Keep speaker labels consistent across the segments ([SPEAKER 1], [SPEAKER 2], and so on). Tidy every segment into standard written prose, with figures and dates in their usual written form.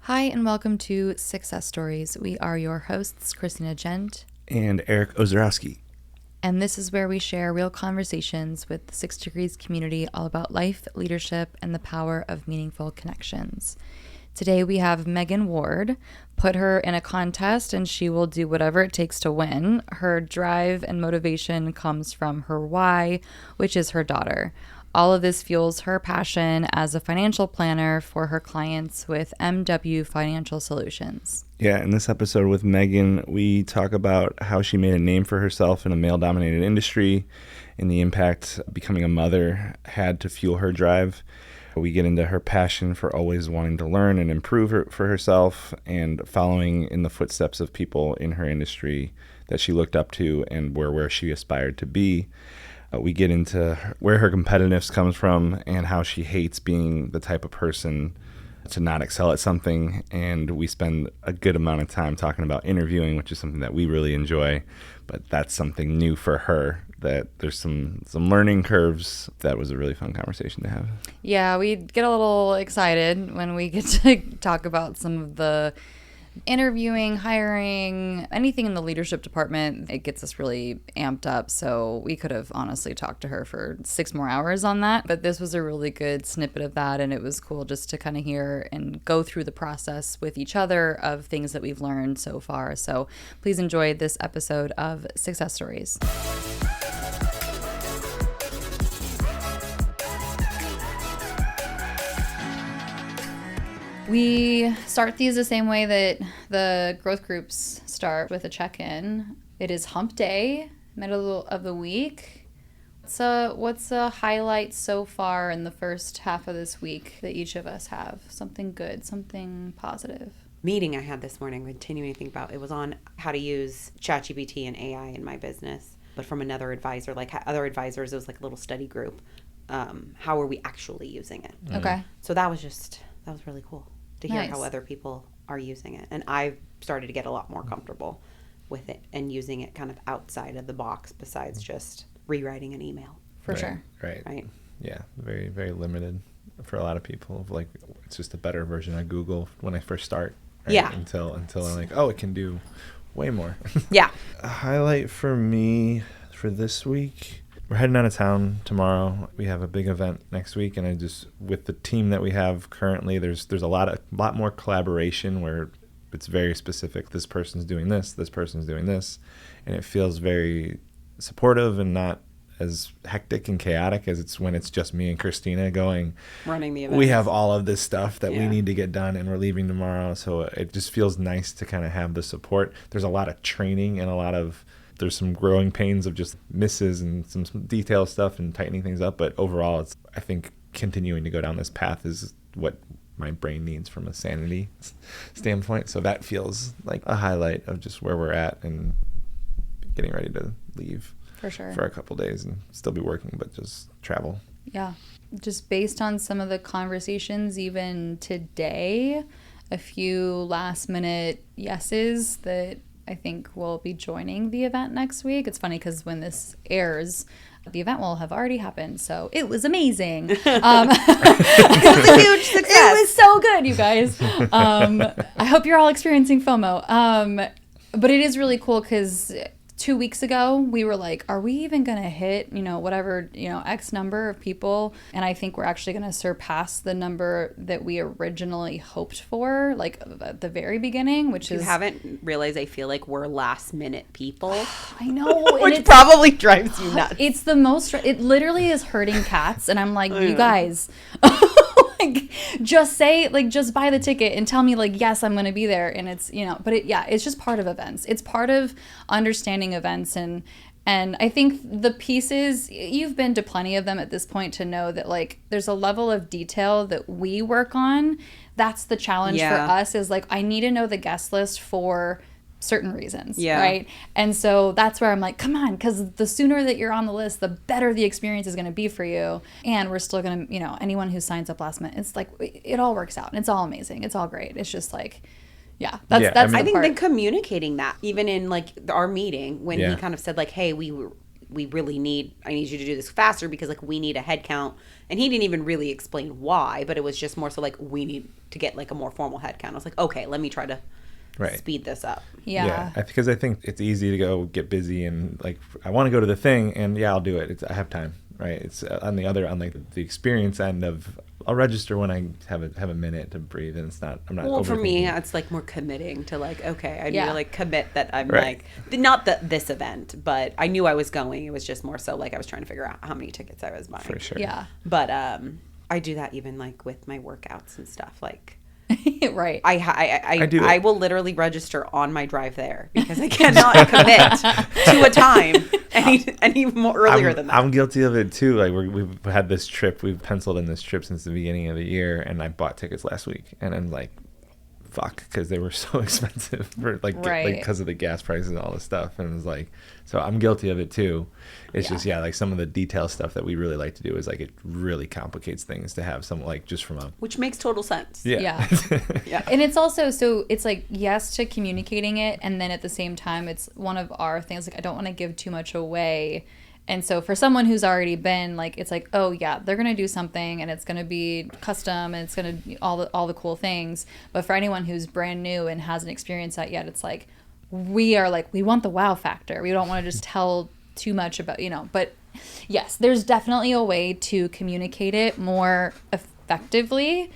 [SPEAKER 1] Hi, and welcome to Sixcess Stories. We are your hosts, Christina Gent.
[SPEAKER 2] And Eric Ozarowski.
[SPEAKER 1] And this is where we share real conversations with the 6 Degrees community all about life, leadership, and the power of meaningful connections. Today we have Megan Ward. Put her in a contest and she will do whatever it takes to win. Her drive and motivation comes from her why, which is her daughter. All of this fuels her passion as a financial planner for her clients with MW Financial Solutions.
[SPEAKER 2] Yeah, in this episode with Megan, we talk about how she made a name for herself in a male-dominated industry and the impact becoming a mother had to fuel her drive. We get into her passion for always wanting to learn and improve for herself and following in the footsteps of people in her industry that she looked up to and where she aspired to be. We get into where her competitiveness comes from and how she hates being the type of person to not excel at something. And we spend a good amount of time talking about interviewing, which is something that we really enjoy. But that's something new for her, that there's some learning curves. That was a really fun conversation to have.
[SPEAKER 1] Yeah, we get a little excited when we get to talk about some of the interviewing, hiring, anything in the leadership department. It gets us really amped up. So we could have honestly talked to her for 6 more hours on that. But this was a really good snippet of that. And it was cool just to kind of hear and go through the process with each other of things that we've learned so far. So please enjoy this episode of Sixcess Stories. We start these the same way that the growth groups start, with a check-in. It is hump day, middle of the week. What's a highlight so far in the first half of this week that each of us have? Something good, something positive.
[SPEAKER 3] Meeting I had this morning, continuing to think about, it was on how to use ChatGPT and AI in my business, but from another advisor, like other advisors, it was like a little study group. How are we actually using it?
[SPEAKER 1] Okay.
[SPEAKER 3] So that was really cool to hear
[SPEAKER 1] Nice.
[SPEAKER 3] how other people are using it. And I've started to get a lot more comfortable with it and using it kind of outside of the box besides just rewriting an email.
[SPEAKER 1] For sure.
[SPEAKER 2] Right. Yeah, very, very limited for a lot of people. Like, it's just a better version of Google when I first start. Right?
[SPEAKER 3] Yeah.
[SPEAKER 2] Until I'm like, oh, it can do way more.
[SPEAKER 3] Yeah.
[SPEAKER 2] A highlight for me for this week, we're heading out of town tomorrow. We have a big event next week, and with the team that we have currently, there's a lot more collaboration where it's very specific. This person's doing this person's doing this, and it feels very supportive and not as hectic and chaotic as it's when it's just me and Christina
[SPEAKER 3] running the event.
[SPEAKER 2] We have all of this stuff that we need to get done, and we're leaving tomorrow, so it just feels nice to kind of have the support. There's a lot of training and there's some growing pains of just misses and some detail stuff and tightening things up. But overall, I think continuing to go down this path is what my brain needs from a sanity standpoint. So that feels like a highlight of just where we're at and getting ready to leave
[SPEAKER 1] For sure.
[SPEAKER 2] for a couple days and still be working, but just travel.
[SPEAKER 1] Yeah. Just based on some of the conversations even today, a few last minute yeses that I think we'll be joining the event next week. It's funny because when this airs, the event will have already happened. So it was amazing. It
[SPEAKER 3] was a huge success.
[SPEAKER 1] It was so good, you guys. I hope you're all experiencing FOMO. But it is really cool because 2 weeks ago, we were like, are we even going to hit, whatever, X number of people? And I think we're actually going to surpass the number that we originally hoped for, like at the very beginning, which is...
[SPEAKER 3] You haven't realized I feel like we're last minute people.
[SPEAKER 1] I know.
[SPEAKER 3] Which probably drives you nuts.
[SPEAKER 1] It's the most... It literally is hurting cats. And I'm like, you guys... just buy the ticket and tell me yes, I'm going to be there. And it's, but it's just part of events. It's part of understanding events. And I think the pieces, you've been to plenty of them at this point to know that there's a level of detail that we work on. That's the challenge for us is I need to know the guest list for certain reasons, right? And so that's where I'm like, come on, because the sooner that you're on the list, the better the experience is going to be for you. And we're still going to, anyone who signs up last minute, it's it all works out. And it's all amazing. It's all great. It's just that's
[SPEAKER 3] I think then communicating that, even in our meeting when he kind of said hey, I need you to do this faster because like we need a head count. And he didn't even really explain why, but it was just more so like we need to get like a more formal head count. I was like, okay, let me try to speed this up.
[SPEAKER 1] Yeah.
[SPEAKER 2] Because I think it's easy to go get busy and like, I want to go to the thing and I'll do it. I have time, right? It's on like the experience end of, I'll register when I have a minute to breathe, and I'm not.
[SPEAKER 3] Well, for me,
[SPEAKER 2] overthinking.
[SPEAKER 3] it's like more committing to like, okay, I need
[SPEAKER 1] Yeah.
[SPEAKER 3] to like commit that I'm
[SPEAKER 2] Right.
[SPEAKER 3] like, not this event, but I knew I was going. It was just more so like I was trying to figure out how many tickets I was buying.
[SPEAKER 2] For sure.
[SPEAKER 1] Yeah.
[SPEAKER 3] But I do that even like with my workouts and stuff. Like
[SPEAKER 1] Right.
[SPEAKER 3] I will literally register on my drive there because I cannot commit to a time any more earlier than that.
[SPEAKER 2] I'm guilty of it too. Like we've had this trip, we've penciled in this trip since the beginning of the year, and I bought tickets last week, and I'm like, fuck, because they were so expensive for like because of the gas prices and all this stuff, and it was like, so I'm guilty of it too. It's just like some of the detail stuff that we really like to do is like it really complicates things to have some like just from a
[SPEAKER 3] which makes total sense.
[SPEAKER 1] Yeah. And it's also, so it's like, yes to communicating it, and then at the same time it's one of our things, like I don't want to give too much away. And so for someone who's already been like, it's like, oh yeah, they're going to do something and it's going to be custom and it's going to be all the cool things. But for anyone who's brand new and hasn't experienced that yet, it's like, we want the wow factor. We don't want to just tell too much about, but yes, there's definitely a way to communicate it more effectively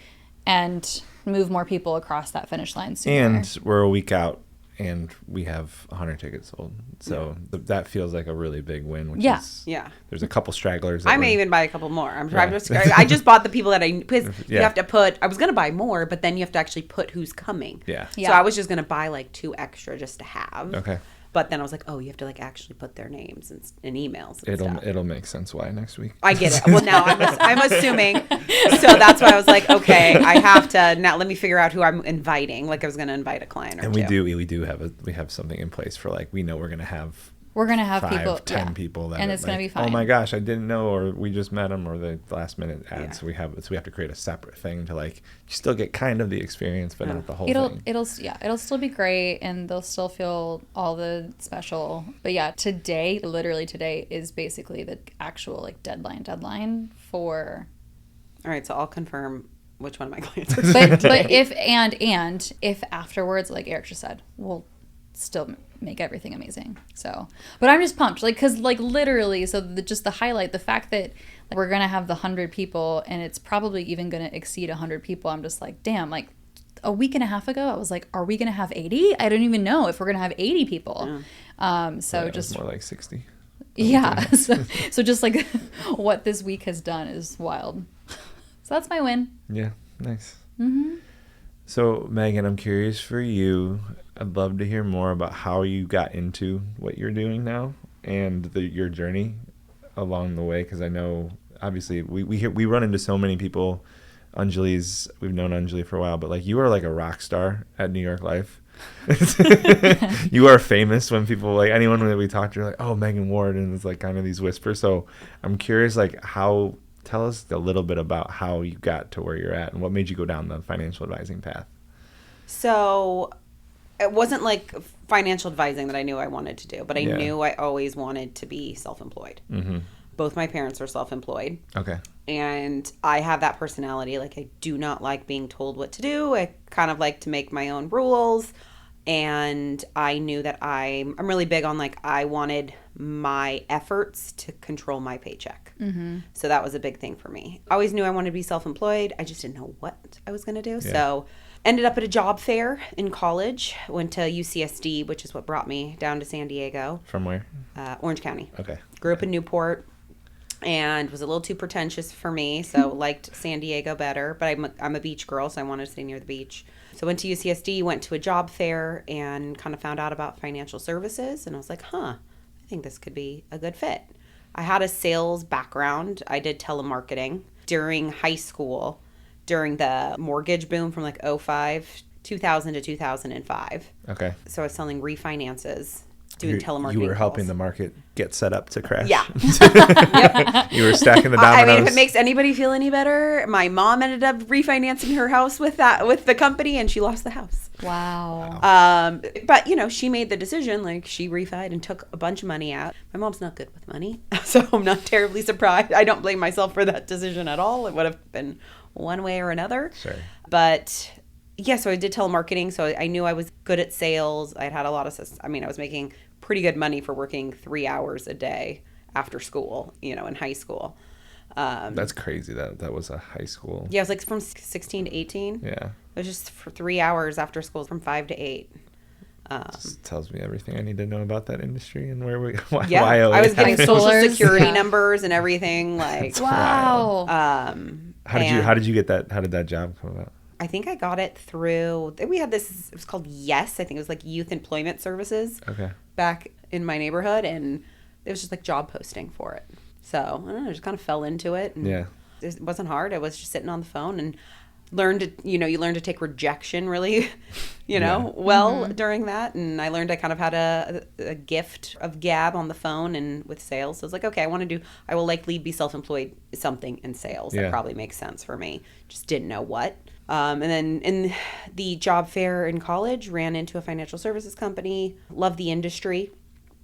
[SPEAKER 1] and move more people across that finish line sooner.
[SPEAKER 2] And we're a week out and we have 100 tickets sold. So that feels like a really big win. Which is, there's a couple stragglers.
[SPEAKER 3] I may even buy a couple more. I just bought the people that because you have to put, I was going to buy more, but then you have to actually put who's coming.
[SPEAKER 2] Yeah.
[SPEAKER 3] So I was just going to buy like 2 extra just to have.
[SPEAKER 2] Okay.
[SPEAKER 3] But then I was like, oh, you have to like actually put their names and emails and stuff.
[SPEAKER 2] It'll make sense why next week.
[SPEAKER 3] I get it. Well, now I'm assuming. So that's why I was like, okay, I have to now let me figure out who I'm inviting. Like I was going to invite a client or
[SPEAKER 2] and
[SPEAKER 3] two.
[SPEAKER 2] we have something in place for like, we know we're going to have
[SPEAKER 1] 5,
[SPEAKER 2] people, 10 people that
[SPEAKER 1] and it's going to be fine.
[SPEAKER 2] Oh my gosh, I didn't know, or we just met them, or the last minute ad. Yeah. So we have to create a separate thing to like, you still get kind of the experience, but not the whole thing.
[SPEAKER 1] It'll still be great, and they'll still feel all the special. But yeah, literally today is basically the actual like deadline for.
[SPEAKER 3] All right, so I'll confirm which one of my clients are.
[SPEAKER 1] But if afterwards, like Eric just said, we'll still make everything amazing. So, but I'm just pumped, like, because like literally, so just the highlight, the fact that like, we're gonna have the 100 people, and it's probably even gonna exceed 100 people. I'm just like, damn, like a week and a half ago, I was like, are we gonna have 80? I don't even know if we're gonna have 80 people. So just
[SPEAKER 2] more like 60.
[SPEAKER 1] Yeah. So just like what this week has done is wild. So that's my win.
[SPEAKER 2] Yeah. Nice.
[SPEAKER 1] Mm-hmm.
[SPEAKER 2] So Megan, I'm curious for you. I'd love to hear more about how you got into what you're doing now and your journey along the way, because I know obviously we run into so many people. We've known Anjali for a while, but like you are like a rock star at New York Life. You are famous when people, like anyone that we talk to, are like, oh, Megan Ward, and it's like kind of these whispers. So I'm curious, like tell us a little bit about how you got to where you're at and what made you go down the financial advising path.
[SPEAKER 3] So it wasn't like financial advising that I knew I wanted to do, but I knew I always wanted to be self-employed. Mm-hmm. Both my parents are self-employed. Okay. And I have that personality. Like, I do not like being told what to do. I kind of like to make my own rules. And I knew that I'm really big on, like, I wanted my efforts to control my paycheck. Mm-hmm. So that was a big thing for me. I always knew I wanted to be self-employed. I just didn't know what I was going to do. Yeah. So ended up at a job fair in college. Went to UCSD, which is what brought me down to San Diego.
[SPEAKER 2] From where?
[SPEAKER 3] Orange County.
[SPEAKER 2] Okay.
[SPEAKER 3] Grew up in Newport. And was a little too pretentious for me, so liked San Diego better. But I'm a beach girl, so I wanted to stay near the beach. So went to UCSD, went to a job fair, and kind of found out about financial services. And I was like, I think this could be a good fit. I had a sales background. I did telemarketing during high school, during the mortgage boom from like 2000 to 2005.
[SPEAKER 2] Okay.
[SPEAKER 3] So I was selling refinances. doing telemarketing.
[SPEAKER 2] You were helping
[SPEAKER 3] calls.
[SPEAKER 2] the market get set up to crash.
[SPEAKER 3] Yeah.
[SPEAKER 2] Yep. You were stacking the dominoes.
[SPEAKER 3] I mean, if it makes anybody feel any better, my mom ended up refinancing her house with the company, and she lost the house.
[SPEAKER 1] Wow.
[SPEAKER 3] But she made the decision. Like, she refied and took a bunch of money out. My mom's not good with money, so I'm not terribly surprised. I don't blame myself for that decision at all. It would have been one way or another.
[SPEAKER 2] Sure.
[SPEAKER 3] But yeah, so I did telemarketing. So I knew I was good at sales. I had a lot of, I was making pretty good money for working 3 hours a day after school, in high school.
[SPEAKER 2] That's crazy. That was a high school.
[SPEAKER 3] Yeah, it was like from 16 to 18.
[SPEAKER 2] Yeah.
[SPEAKER 3] It was just for 3 hours after school from 5 to 8.
[SPEAKER 2] Just tells me everything I need to know about that industry and why
[SPEAKER 3] I was getting social
[SPEAKER 1] Schoolers.
[SPEAKER 3] security numbers and everything. Like,
[SPEAKER 1] Wow.
[SPEAKER 2] How did you get that? How did that job come about?
[SPEAKER 3] I think I got it through, we had this, it was called Yes. I think it was like Youth Employment Services.
[SPEAKER 2] Okay.
[SPEAKER 3] Back in my neighborhood. And it was just like job posting for it. So I don't know, I just kind of fell into it. And
[SPEAKER 2] Yeah.
[SPEAKER 3] it wasn't hard. I was just sitting on the phone and learned to, you learn to take rejection really, during that. And I learned I kind of had a gift of gab on the phone and with sales. So I was like, okay, I will likely be self-employed something in sales.
[SPEAKER 2] Yeah.
[SPEAKER 3] That probably makes sense for me. Just didn't know what. And then in the job fair in college, ran into a financial services company, loved the industry.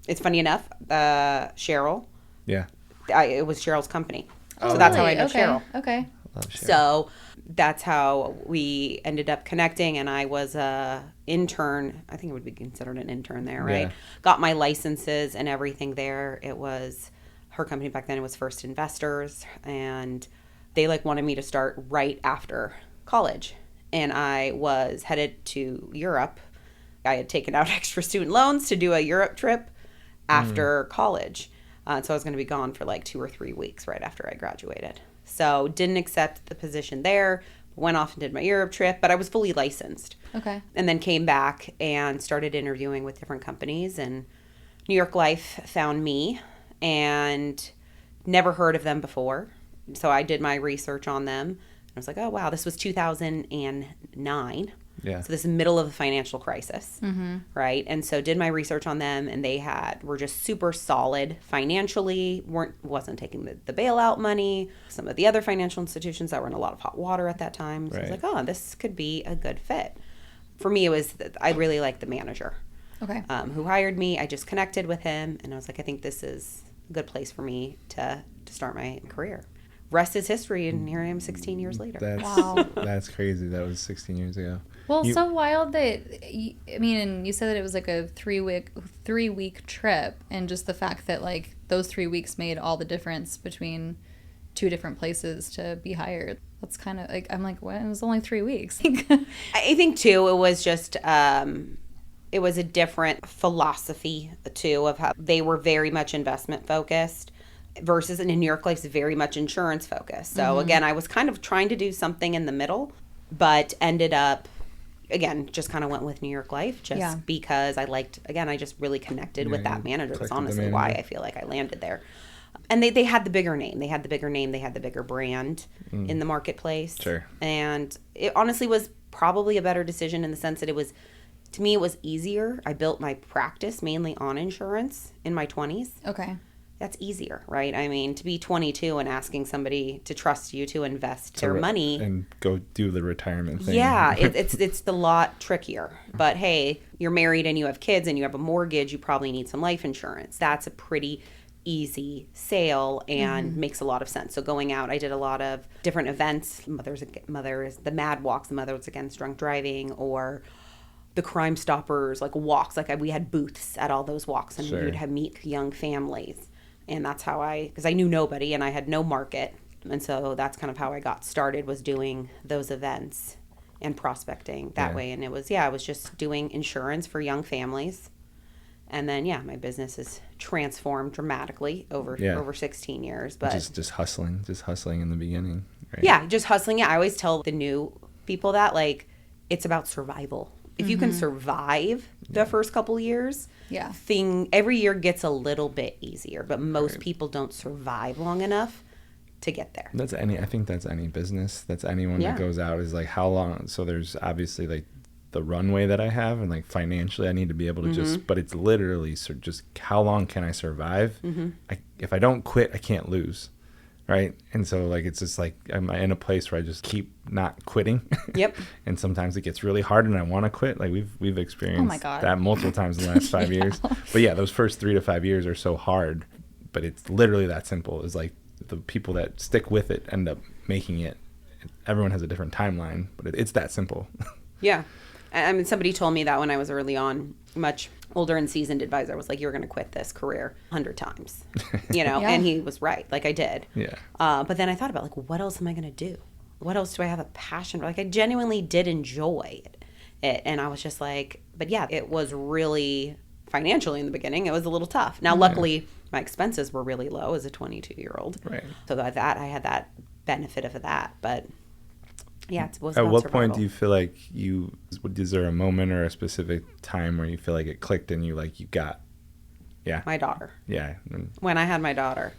[SPEAKER 3] It's funny enough, Cheryl.
[SPEAKER 2] Yeah.
[SPEAKER 3] It was Cheryl's company.
[SPEAKER 1] Oh,
[SPEAKER 3] so that's how I
[SPEAKER 1] really?
[SPEAKER 3] know
[SPEAKER 1] Okay.
[SPEAKER 3] Cheryl.
[SPEAKER 1] Okay.
[SPEAKER 2] Love Cheryl.
[SPEAKER 3] So that's how we ended up connecting, and I was a intern. I think it would be considered an intern there, right?
[SPEAKER 2] Yeah.
[SPEAKER 3] Got my licenses and everything there. It was her company back then. It was First Investors, and they wanted me to start right after college, and I was headed to Europe. I had taken out extra student loans to do a Europe trip after college. So I was going to be gone for 2 or 3 weeks right after I graduated. So didn't accept the position there, went off and did my Europe trip, but I was fully licensed.
[SPEAKER 1] Okay.
[SPEAKER 3] And then came back and started interviewing with different companies, and New York Life found me and never heard of them before. So I did my research on them. I was like, oh, wow, this was 2009.
[SPEAKER 2] Yeah.
[SPEAKER 3] So this is middle of the financial crisis, right? And so did my research on them, and they were just super solid financially, wasn't taking the bailout money, some of the other financial institutions that were in a lot of hot water at that time. So I was like, oh, this could be a good fit. For me, I really liked the manager who hired me. I just connected with him, and I was like, I think this is a good place for me to start my career. Rest is history, and here I am 16 years later.
[SPEAKER 2] That's crazy. That was 16 years ago.
[SPEAKER 1] Well, so wild that, and you said that it was like a 3-week trip, and just the fact that those 3 weeks made all the difference between 2 different places to be hired. That's kind of I'm like, what? It was only 3 weeks.
[SPEAKER 3] I think too, it was just, it was a different philosophy too of how they were very much investment focused. Versus in New York Life's very much insurance focused. So again, I was kind of trying to do something in the middle, but ended up, again, just kind of went with New York Life because I just really connected with that manager. That's honestly why I feel like I landed there. And they had the bigger name. They had the bigger brand in the marketplace.
[SPEAKER 2] Sure.
[SPEAKER 3] And it honestly was probably a better decision in the sense that to me, it was easier. I built my practice mainly on insurance in my 20s.
[SPEAKER 1] Okay.
[SPEAKER 3] That's easier, right? I mean, to be 22 and asking somebody to trust you to invest their money
[SPEAKER 2] and go do the retirement thing.
[SPEAKER 3] Yeah, it's a lot trickier. But hey, you're married and you have kids and you have a mortgage, you probably need some life insurance. That's a pretty easy sale and makes a lot of sense. So going out, I did a lot of different events. The Mad Walks, the Mothers Against Drunk Driving, or the Crime Stoppers, walks. We had booths at all those walks, and we would meet young families. And that's how because I knew nobody and I had no market. And so that's kind of how I got started, was doing those events and prospecting that way. And I was just doing insurance for young families. And then, my business has transformed dramatically over 16 years. But
[SPEAKER 2] just hustling in the beginning. Right?
[SPEAKER 3] Yeah, just hustling. Yeah, I always tell the new people that, it's about survival. If you can survive the first couple years, every year gets a little bit easier. But most people don't survive long enough to get there.
[SPEAKER 2] I think that's any business. That's anyone that goes out is how long. So there's obviously the the runway that I have, and like financially I need to be able to just, but it's literally just how long can I survive? If I don't quit, I can't lose. Right. And so like, it's just like, I'm in a place where I just keep not quitting.
[SPEAKER 3] Yep.
[SPEAKER 2] And sometimes it gets really hard and I want to quit. Like we've experienced that multiple times in the last 5 years. But yeah, those first 3 to 5 years are so hard, but it's literally that simple. Is like the people that stick with it end up making it. Everyone has a different timeline, but it's that simple.
[SPEAKER 3] Yeah. I mean, somebody told me that when I was early on, much older and seasoned advisor was like, you're going to quit this career 100 times, and he was right. Like I did.
[SPEAKER 2] Yeah.
[SPEAKER 3] But then I thought about like, what else am I going to do? What else do I have a passion for? Like I genuinely did enjoy it. And I was just like, but yeah, it was really financially in the beginning. It was a little tough. Now, luckily my expenses were really low as a 22-year-old.
[SPEAKER 2] Right.
[SPEAKER 3] So that I had that benefit of that, but yeah, it was
[SPEAKER 2] at
[SPEAKER 3] about
[SPEAKER 2] what
[SPEAKER 3] survival.
[SPEAKER 2] point do you feel like is there a moment or a specific time where you feel like it clicked and you got
[SPEAKER 3] my daughter?
[SPEAKER 2] Yeah.
[SPEAKER 3] When I had my daughter.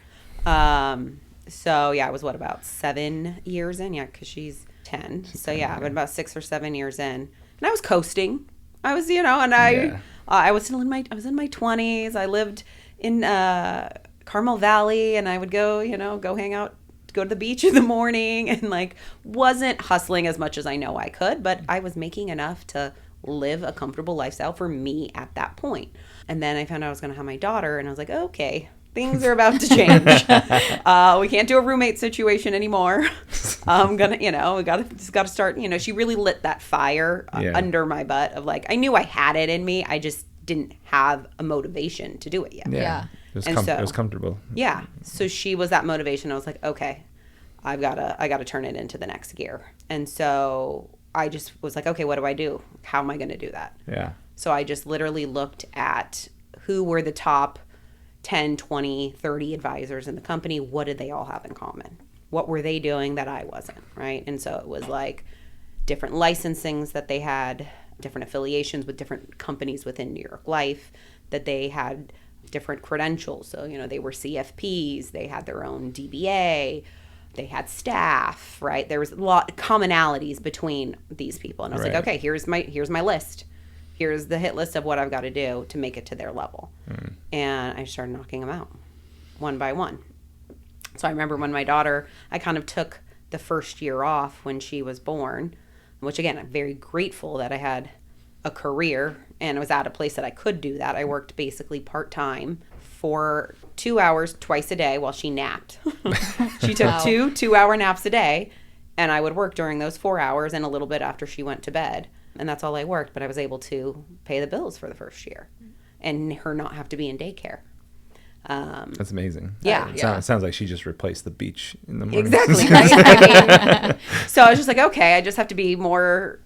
[SPEAKER 3] So yeah, it was about 7 years in, because she's 10. So yeah, I've been about 6 or 7 years in, and I was coasting. I was, and I was still in my 20s. I lived in Carmel Valley, and I would go hang out, go to the beach in the morning, and like wasn't hustling as much as I know I could, but I was making enough to live a comfortable lifestyle for me at that point. And then I found out I was going to have my daughter, and I was like, okay, things are about to change. We can't do a roommate situation anymore. I'm gonna, we gotta start. She really lit that fire under my butt of like, I knew I had it in me. I just didn't have a motivation to do it yet.
[SPEAKER 2] Yeah. It was comfortable.
[SPEAKER 3] Yeah. So she was that motivation. I was like, okay, I gotta turn it into the next gear. And so I just was like, okay, what do I do? How am I going to do that?
[SPEAKER 2] Yeah.
[SPEAKER 3] So I just literally looked at who were the top 10, 20, 30 advisors in the company. What did they all have in common? What were they doing that I wasn't, right? And so it was like different licensings that they had, different affiliations with different companies within New York Life, that they had different credentials. So, they were CFPs, they had their own DBA, they had staff, right? There was a lot of commonalities between these people. And I was like, okay, here's my list. Here's the hit list of what I've got to do to make it to their level. And I started knocking them out one by one. So I remember when my daughter, I kind of took the first year off when she was born, which again, I'm very grateful that I had a career and was at a place that I could do that. I worked basically part-time for 2 hours twice a day while she napped. She took
[SPEAKER 1] Wow.
[SPEAKER 3] 2-hour naps a day, and I would work during those 4 hours and a little bit after she went to bed. And that's all I worked, but I was able to pay the bills for the first year and her not have to be in daycare.
[SPEAKER 2] That's amazing.
[SPEAKER 3] Yeah.
[SPEAKER 2] It sounds like she just replaced the beach in the morning.
[SPEAKER 3] Exactly. Right? I mean, so I was just like, okay, I just have to be more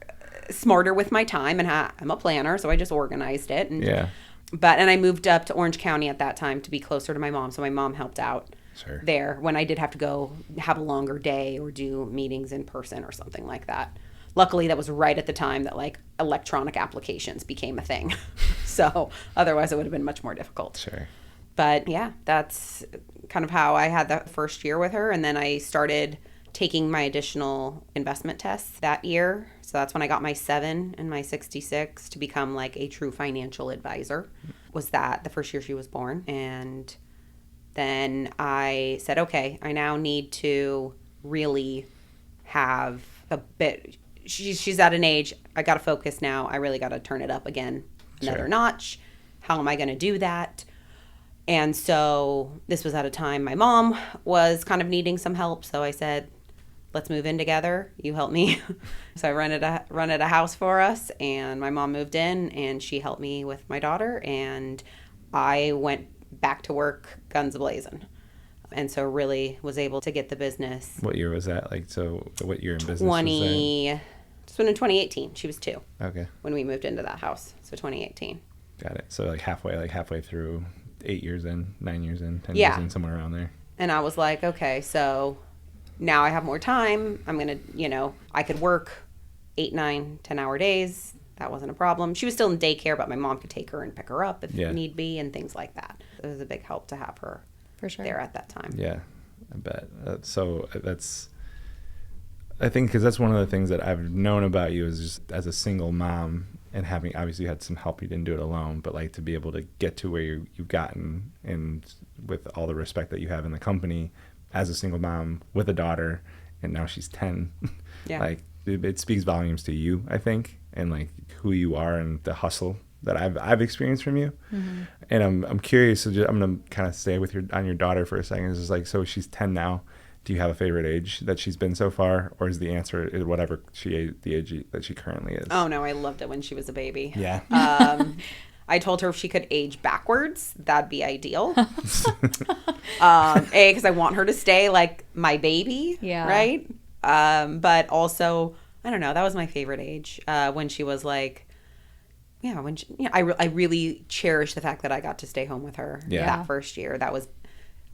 [SPEAKER 3] smarter with my time, and I'm a planner, so I just organized it. And, and I moved up to Orange County at that time to be closer to my mom, so my mom helped out there when I did have to go have a longer day or do meetings in person or something like that. Luckily, that was right at the time that like electronic applications became a thing. So otherwise, it would have been much more difficult.
[SPEAKER 2] Sure.
[SPEAKER 3] But yeah, that's kind of how I had that first year with her. And then I started taking my additional investment tests that year. So that's when I got my 7 and my 66 to become like a true financial advisor. Was that the first year she was born. And then I said, okay, I now need to really have a bit. She's at an age, I got to focus now. I really got to turn it up again, another notch. How am I going to do that? And so this was at a time my mom was kind of needing some help. So I said, let's move in together. You help me. So I rented a house for us, and my mom moved in, and she helped me with my daughter, and I went back to work guns a-blazing. And so really was able to get the business.
[SPEAKER 2] What year was that? Like, so what year in business was that?
[SPEAKER 3] So in 2018, she was 2.
[SPEAKER 2] Okay.
[SPEAKER 3] When we moved into that house. So 2018.
[SPEAKER 2] Got it. So like halfway through 8 years in, 9 years in, 10 years in, somewhere around there.
[SPEAKER 3] And I was like, okay, so now I have more time. I'm going to, I could work 8, 9, 10-hour days. That wasn't a problem. She was still in daycare, but my mom could take her and pick her up if need be and things like that. It was a big help to have her
[SPEAKER 1] for sure
[SPEAKER 3] there at that time.
[SPEAKER 2] Yeah, I bet. So that's I think because that's one of the things that I've known about you is just as a single mom and having, obviously you had some help, you didn't do it alone, but like to be able to get to where you've gotten, and with all the respect that you have in the company as a single mom with a daughter, and now she's 10, like it speaks volumes to you, I think, and like who you are and the hustle that I've experienced from you. And I'm curious, so I'm gonna kind of stay with on your daughter for a second. It's just like, so she's 10 now. Do you have a favorite age that she's been so far, or is the answer whatever the age that she currently is?
[SPEAKER 3] Oh no, I loved it when she was a baby.
[SPEAKER 2] Yeah.
[SPEAKER 3] I told her if she could age backwards, that'd be ideal. Because I want her to stay like my baby, right? But also, I don't know, that was my favorite age, when she was like, I really cherished the fact that I got to stay home with her that first year. That was,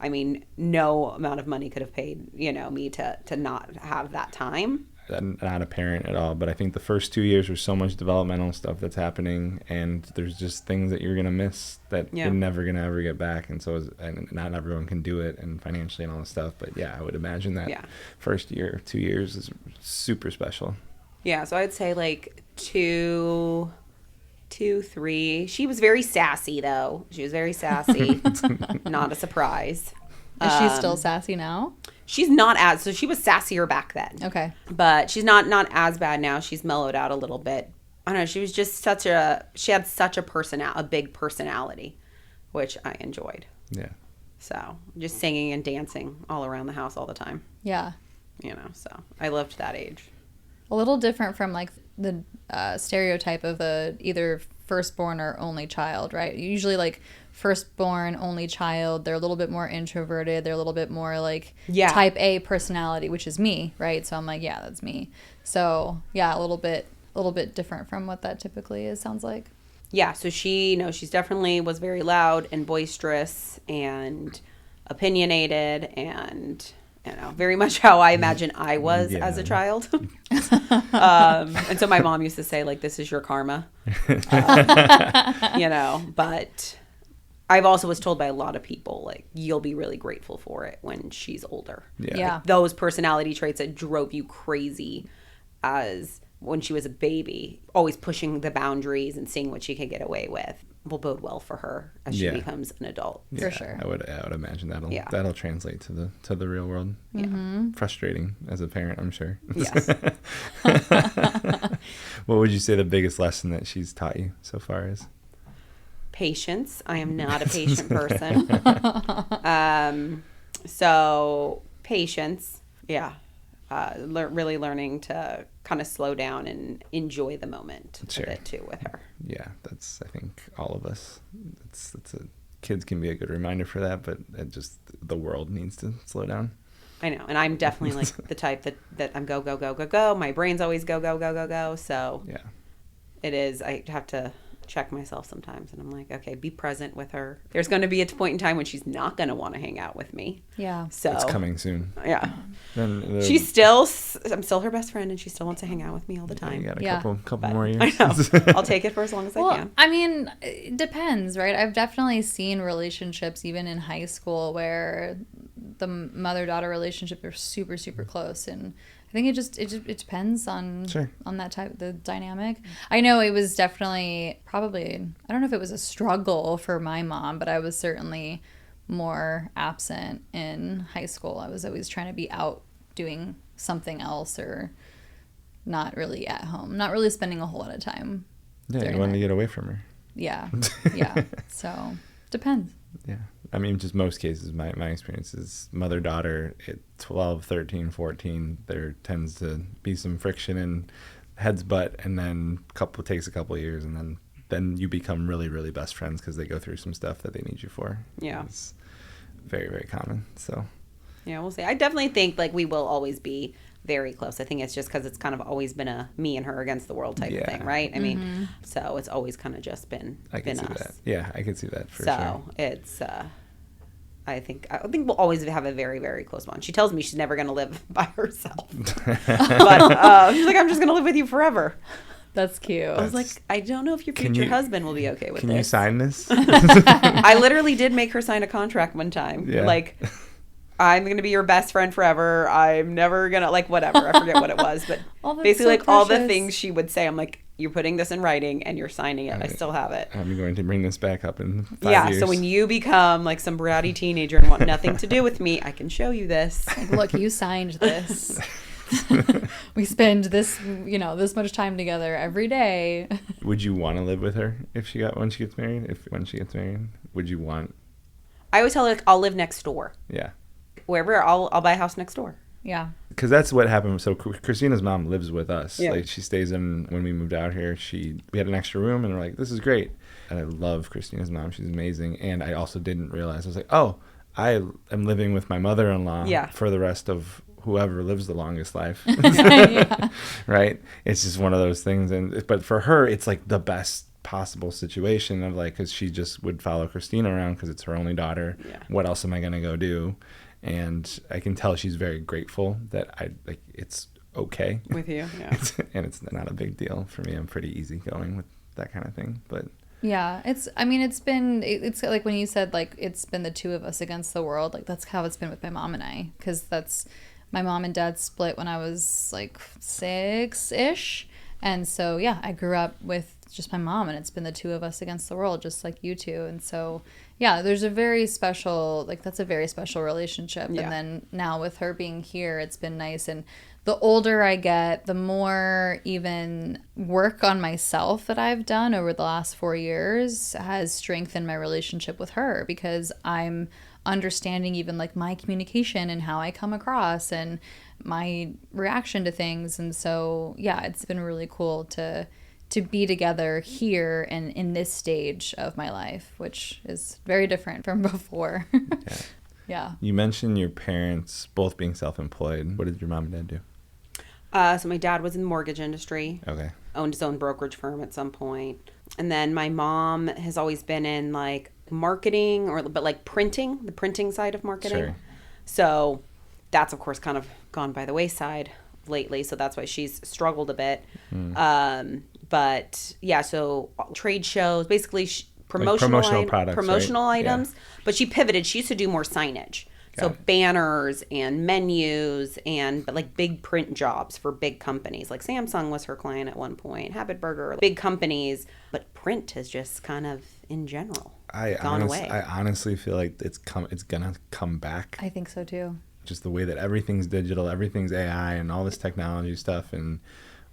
[SPEAKER 3] I mean, no amount of money could have paid, me to not have that time.
[SPEAKER 2] I'm not a parent at all, but I think the first 2 years there's so much developmental stuff that's happening, and there's just things that you're gonna miss that you're never gonna ever get back, and and not everyone can do it, and financially and all this stuff. But I would imagine that first year, 2 years is super special. Yeah,
[SPEAKER 3] so I'd say like 2, 3. She was very sassy though. She was very sassy. Not a surprise.
[SPEAKER 1] Is she still sassy now?
[SPEAKER 3] She's not as, so she was sassier back then.
[SPEAKER 1] Okay.
[SPEAKER 3] But she's not as bad now. She's mellowed out a little bit. I don't know. She was just she had such a big personality, which I enjoyed.
[SPEAKER 2] Yeah.
[SPEAKER 3] So just singing and dancing all around the house all the time.
[SPEAKER 1] Yeah.
[SPEAKER 3] So I loved that age.
[SPEAKER 1] A little different from like the stereotype of either firstborn or only child, right? Usually like firstborn, only child, they're a little bit more introverted. They're a little bit more like type A personality, which is me, right? So I'm like, yeah, that's me. So yeah, a little bit different from what that typically is, sounds like.
[SPEAKER 3] Yeah, so she's definitely was very loud and boisterous and opinionated and very much how I imagine I was as a child. And so my mom used to say, like, this is your karma. But I've also was told by a lot of people, like, you'll be really grateful for it when she's older.
[SPEAKER 1] Yeah.
[SPEAKER 3] Like, those personality traits that drove you crazy as when she was a baby, always pushing the boundaries and seeing what she could get away with, will bode well for her as she becomes an adult.
[SPEAKER 1] For sure.
[SPEAKER 2] I would imagine that'll translate to the real world.
[SPEAKER 1] Mm-hmm.
[SPEAKER 2] Frustrating as a parent, I'm sure.
[SPEAKER 3] Yes.
[SPEAKER 2] What would you say the biggest lesson that she's taught you so far is?
[SPEAKER 3] Patience. I am not a patient person. So patience. Yeah. Really learning to kind of slow down and enjoy the moment a bit too with her.
[SPEAKER 2] Yeah, that's, I think, all of us. Kids can be a good reminder for that, but the world needs to slow down.
[SPEAKER 3] I know, and I'm definitely like the type that I'm go, go, go, go, go. My brain's always go, go, go, go, go. So it is, I have to check myself sometimes, and I'm like, okay, be present with her. There's going to be a point in time when she's not going to want to hang out with me.
[SPEAKER 1] Yeah.
[SPEAKER 3] So
[SPEAKER 2] it's coming soon.
[SPEAKER 3] Yeah.
[SPEAKER 2] I'm
[SPEAKER 3] still her best friend, and she still wants to hang out with me all the time.
[SPEAKER 2] You got a couple more years.
[SPEAKER 3] I know. I'll take it for as long as I can.
[SPEAKER 1] I mean, it depends, right? I've definitely seen relationships even in high school where the mother-daughter relationship are super, super close, and I think it depends on that type, the dynamic. I know it was definitely probably, I don't know if it was a struggle for my mom, but I was certainly more absent in high school. I was always trying to be out doing something else or not really at home, not really spending a whole lot of time.
[SPEAKER 2] Yeah, you wanted to get away from her.
[SPEAKER 1] Yeah. Yeah. So depends.
[SPEAKER 2] Yeah. I mean, just most cases, my experience is mother-daughter at 12, 13, 14, there tends to be some friction and heads butt, and then takes a couple of years, and then you become really, really best friends because they go through some stuff that they need you for.
[SPEAKER 3] Yeah.
[SPEAKER 2] It's very, very common. So. Yeah,
[SPEAKER 3] we'll see. I definitely think like we will always be very close. I think it's just because it's kind of always been a me and her against the world type of thing, right? I mean, so it's always kind of just been
[SPEAKER 2] us. That. Yeah, I can see that for sure.
[SPEAKER 3] So it's, I think we'll always have a very, very close bond. She tells me she's never going to live by herself, but she's like, I'm just going to live with you forever.
[SPEAKER 1] That's cute.
[SPEAKER 3] I was like, I don't know if your future husband will be okay with this.
[SPEAKER 2] Can you sign this?
[SPEAKER 3] I literally did make her sign a contract one time.
[SPEAKER 2] Yeah.
[SPEAKER 3] Like, I'm going to be your best friend forever. I'm never going to, like, whatever. I forget what it was. But
[SPEAKER 1] Oh, that's
[SPEAKER 3] basically,
[SPEAKER 1] so
[SPEAKER 3] like, all the
[SPEAKER 1] precious.
[SPEAKER 3] things she would say, I'm like, you're putting this in writing and you're signing it. I still have it.
[SPEAKER 2] I'm going to bring this back up in 5
[SPEAKER 3] Yeah,
[SPEAKER 2] years.
[SPEAKER 3] so when you become, like, some bratty teenager and want nothing to do with me, I can show you this.
[SPEAKER 1] Like, look, you signed this. We spend this, this much time together every day.
[SPEAKER 2] Would you want to live with her when she gets married? When she gets married, would you want?
[SPEAKER 3] I always tell her, like, I'll live next door.
[SPEAKER 2] Yeah.
[SPEAKER 3] Wherever, I'll buy a house next door.
[SPEAKER 1] Yeah.
[SPEAKER 2] Because that's what happened. So Christina's mom lives with us.
[SPEAKER 3] Yeah.
[SPEAKER 2] Like, she stays in. When we moved out here, we had an extra room, and we're like, this is great. And I love Christina's mom. She's amazing. And I also didn't realize. I was like, oh, I am living with my mother-in-law for the rest of whoever lives the longest life.
[SPEAKER 1] Yeah.
[SPEAKER 2] Right? It's just one of those things. But for her, it's like the best possible situation of, like, because she just would follow Christina around because it's her only daughter.
[SPEAKER 3] Yeah.
[SPEAKER 2] What else am I going to go do? And I can tell she's very grateful that it's okay
[SPEAKER 3] With you, yeah.
[SPEAKER 2] and it's not a big deal for me. I'm pretty easygoing with that kind of thing. But
[SPEAKER 1] Yeah, it's like when you said, like, it's been the two of us against the world. Like, that's how it's been with my mom and I, because my mom and dad split when I was like 6-ish. And so, yeah, I grew up with just my mom, and it's been the two of us against the world, just like you two. And so, yeah, there's a very special, like, that's a very special relationship.
[SPEAKER 3] Yeah.
[SPEAKER 1] And then now with her being here, it's been nice. And the older I get, the more even work on myself that I've done over the last 4 years has strengthened my relationship with her, because I'm understanding even, like, my communication and how I come across and my reaction to things. And so, yeah, it's been really cool to be together here and in this stage of my life, which is very different from before.
[SPEAKER 2] yeah.
[SPEAKER 1] Yeah.
[SPEAKER 2] You mentioned your parents both being self-employed. What did your mom and dad do?
[SPEAKER 3] So my dad was in the mortgage industry.
[SPEAKER 2] Okay.
[SPEAKER 3] Owned his own brokerage firm at some point. And then my mom has always been in, like, marketing but like printing, the printing side of marketing.
[SPEAKER 2] Sure.
[SPEAKER 3] So that's, of course, kind of gone by the wayside lately. So that's why she's struggled a bit. But yeah, so trade shows, basically promotional
[SPEAKER 2] products,
[SPEAKER 3] promotional
[SPEAKER 2] right?
[SPEAKER 3] items. Yeah. But she pivoted. She used to do more signage. So banners and menus and like big print jobs for big companies. Like Samsung was her client at one point, Habit Burger, big companies. But print has just kind of, in general, gone away.
[SPEAKER 2] I honestly feel like it's gonna come back.
[SPEAKER 1] I think so too.
[SPEAKER 2] Just the way that everything's digital, everything's AI and all this technology stuff, and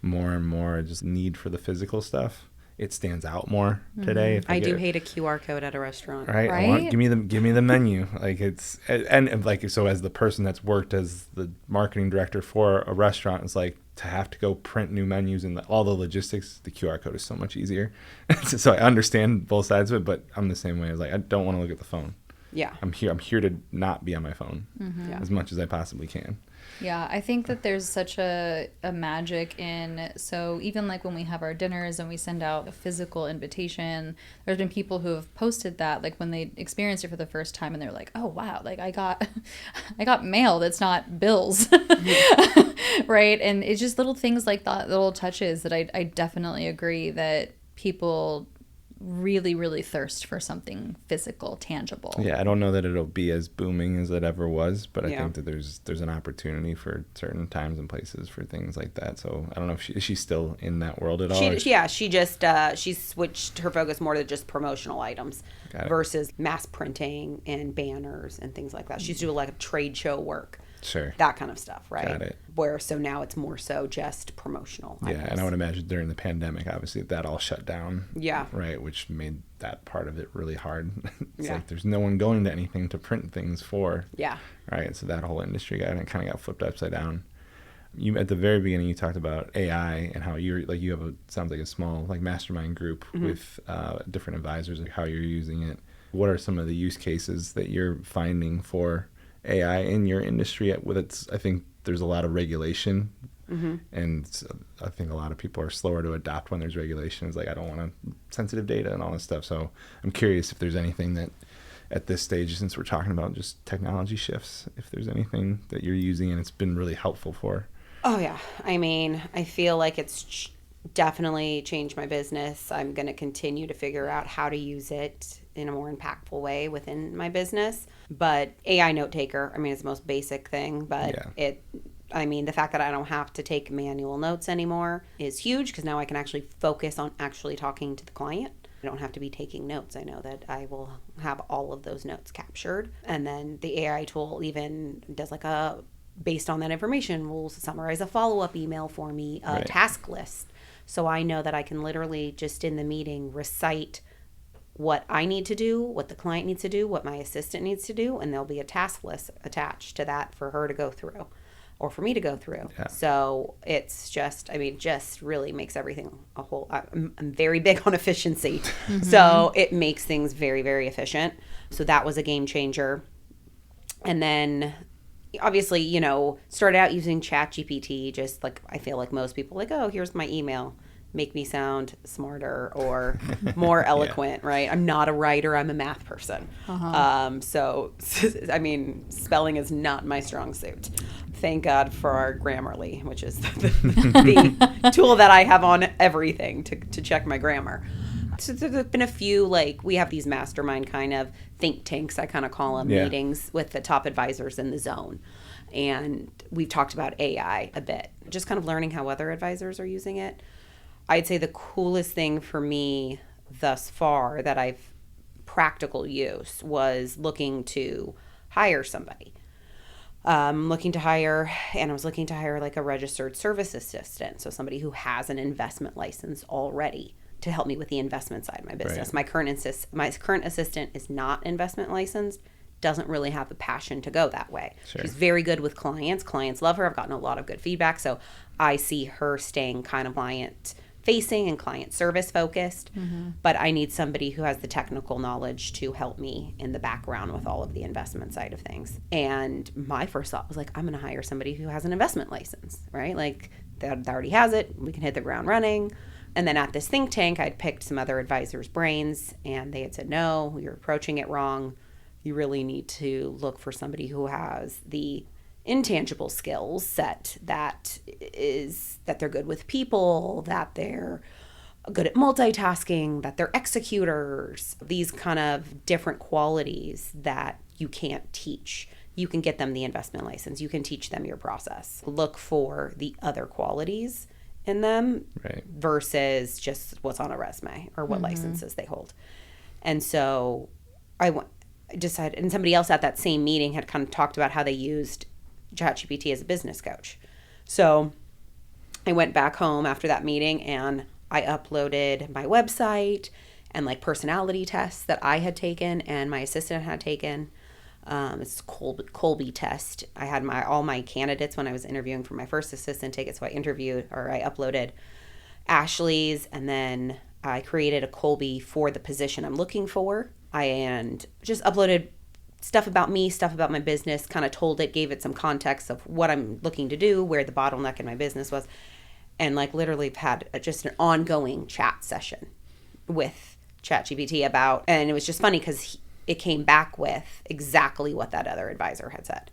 [SPEAKER 2] more just need for the physical stuff. It stands out more today.
[SPEAKER 3] I do hate a QR code at a restaurant.
[SPEAKER 2] Right? Give me the menu. Like, it's and like, so as the person that's worked as the marketing director for a restaurant, it's like, to have to go print new menus and all the logistics, the QR code is so much easier. So I understand both sides of it, but I'm the same way. I was like, I don't want to look at the phone.
[SPEAKER 3] Yeah.
[SPEAKER 2] I'm here to not be on my phone as much as I possibly can.
[SPEAKER 1] Yeah, I think that there's such a magic in, so even like when we have our dinners and we send out a physical invitation, there's been people who have posted that, like, when they experience it for the first time and they're like, oh wow, like I got mail that's not bills. Right? And it's just little things like that, little touches that I definitely agree that people really, really thirst for something physical, tangible.
[SPEAKER 2] Yeah, I don't know that it'll be as booming as it ever was, but I think that there's an opportunity for certain times and places for things like that. So I don't know if she's still in that world at all.
[SPEAKER 3] She just she's switched her focus more to just promotional items versus mass printing and banners and things like that. She's doing like a trade show work.
[SPEAKER 2] Sure.
[SPEAKER 3] That kind of stuff, right?
[SPEAKER 2] Got it.
[SPEAKER 3] Where so now it's more so just promotional items.
[SPEAKER 2] Yeah, and I would imagine during the pandemic, obviously, that all shut down.
[SPEAKER 3] Yeah.
[SPEAKER 2] Right, which made that part of it really hard. It's like there's no one going to anything to print things for.
[SPEAKER 3] Yeah.
[SPEAKER 2] Right, so that whole industry kind of got flipped upside down. You at the very beginning, you talked about AI and how you have sounds like a small like mastermind group with different advisors, like how you're using it. What are some of the use cases that you're finding for AI in your industry? I think there's a lot of regulation, and I think a lot of people are slower to adopt when there's regulation. It's like, I don't want sensitive data and all this stuff. So I'm curious if there's anything that at this stage, since we're talking about just technology shifts, if there's anything that you're using and it's been really helpful for.
[SPEAKER 3] Oh yeah, I mean, I feel like it's definitely changed my business. I'm going to continue to figure out how to use it in a more impactful way within my business. But AI note taker, I mean, it's the most basic thing, but the fact that I don't have to take manual notes anymore is huge, because now I can actually focus on actually talking to the client. I don't have to be taking notes. I know that I will have all of those notes captured. And then the AI tool even does based on that information, will summarize a follow-up email for me, a task list. So I know that I can literally just in the meeting recite what I need to do, what the client needs to do, what my assistant needs to do, and there'll be a task list attached to that for her to go through or for me to go through. Yeah. So it's just really makes everything a whole, I'm very big on efficiency. Mm-hmm. So it makes things very, very efficient. So that was a game changer. And then obviously, started out using ChatGPT, just like I feel like most people, like, oh, here's my email. Make me sound smarter or more eloquent, right? I'm not a writer. I'm a math person. Uh-huh. So, spelling is not my strong suit. Thank God for our Grammarly, which is the tool that I have on everything to check my grammar. So there's been a few, we have these mastermind kind of think tanks, I kind of call them, meetings with the top advisors in the zone. And we've talked about AI a bit, just kind of learning how other advisors are using it. I'd say the coolest thing for me thus far that I've practical use was looking to hire somebody. I was looking to hire like a registered service assistant. So somebody who has an investment license already to help me with the investment side of my business. Right. My current assistant is not investment licensed, doesn't really have the passion to go that way. Sure. She's very good with clients. Clients love her. I've gotten a lot of good feedback. So I see her staying kind of client facing and client service focused, but I need somebody who has the technical knowledge to help me in the background with all of the investment side of things. And my first thought was I'm going to hire somebody who has an investment license, right? That already has it. We can hit the ground running. And then at this think tank, I'd picked some other advisors' brains, and they had said, no, you're approaching it wrong. You really need to look for somebody who has the intangible skills set that they're good with people, that they're good at multitasking, that they're executors, these kind of different qualities that you can't teach. You can get them the investment license. You can teach them your process. Look for the other qualities in them versus just what's on a resume or what licenses they hold. And so I decided, and somebody else at that same meeting had kind of talked about how they used ChatGPT as a business coach. So I went back home after that meeting and I uploaded my website and personality tests that I had taken and my assistant had taken. It's Colby test. I had all my candidates when I was interviewing for my first assistant take it. So I uploaded Ashley's, and then I created a Colby for the position I'm looking for. And just uploaded stuff about me, stuff about my business, kind of gave it some context of what I'm looking to do, where the bottleneck in my business was, and literally had just an ongoing chat session with ChatGPT about, and it was just funny because it came back with exactly what that other advisor had said.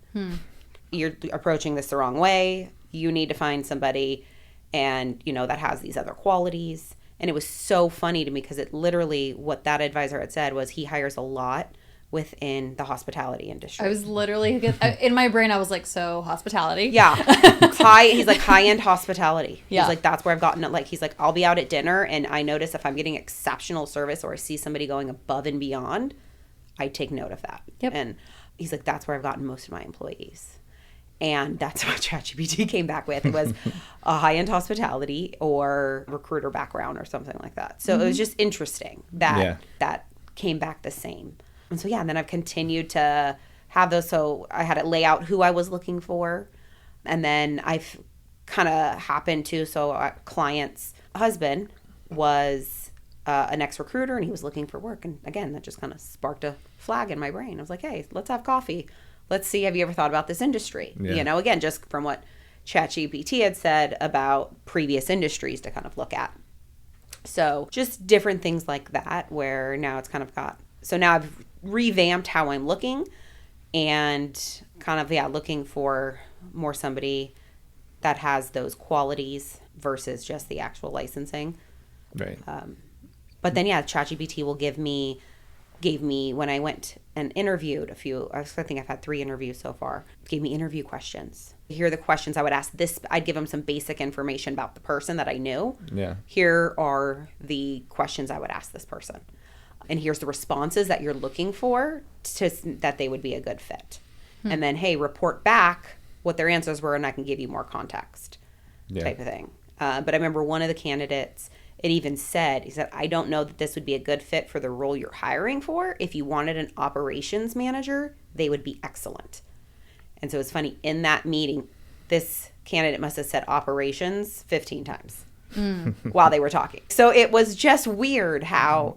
[SPEAKER 3] You're approaching this the wrong way. You need to find somebody, and that has these other qualities. And it was so funny to me because it literally, what that advisor had said was he hires a lot within the hospitality industry.
[SPEAKER 1] I was literally, in my brain, I was like, so hospitality?
[SPEAKER 3] Yeah. He's like high-end hospitality. Yeah. He's like, that's where I've gotten it. He's like, I'll be out at dinner and I notice if I'm getting exceptional service or I see somebody going above and beyond, I take note of that. Yep. And he's like, that's where I've gotten most of my employees. And that's what ChatGPT came back with. It was a high-end hospitality or recruiter background or something like that. So it was just interesting that came back the same. And so, and then I've continued to have those. So I had it lay out who I was looking for. And then I've kind of happened to, a client's husband was an ex-recruiter and he was looking for work. And again, that just kind of sparked a flag in my brain. I was like, hey, let's have coffee. Let's see, have you ever thought about this industry? Yeah. Again, just from what ChatGPT had said about previous industries to kind of look at. So just different things like that where now it's kind of so now I've revamped how I'm looking and kind of, looking for more somebody that has those qualities versus just the actual licensing.
[SPEAKER 2] Right.
[SPEAKER 3] But then, ChatGPT will gave me when I went and interviewed I think I've had 3 interviews so far, gave me interview questions. Here are the questions I would ask I'd give them some basic information about the person that I knew.
[SPEAKER 2] Yeah.
[SPEAKER 3] Here are the questions I would ask this person. And here's the responses that you're looking for that they would be a good fit. And then, hey, report back what their answers were and I can give you more context type of thing. But I remember one of the candidates, he said, I don't know that this would be a good fit for the role you're hiring for. If you wanted an operations manager, they would be excellent. And so it's funny, in that meeting, this candidate must have said operations 15 times while they were talking. So it was just weird how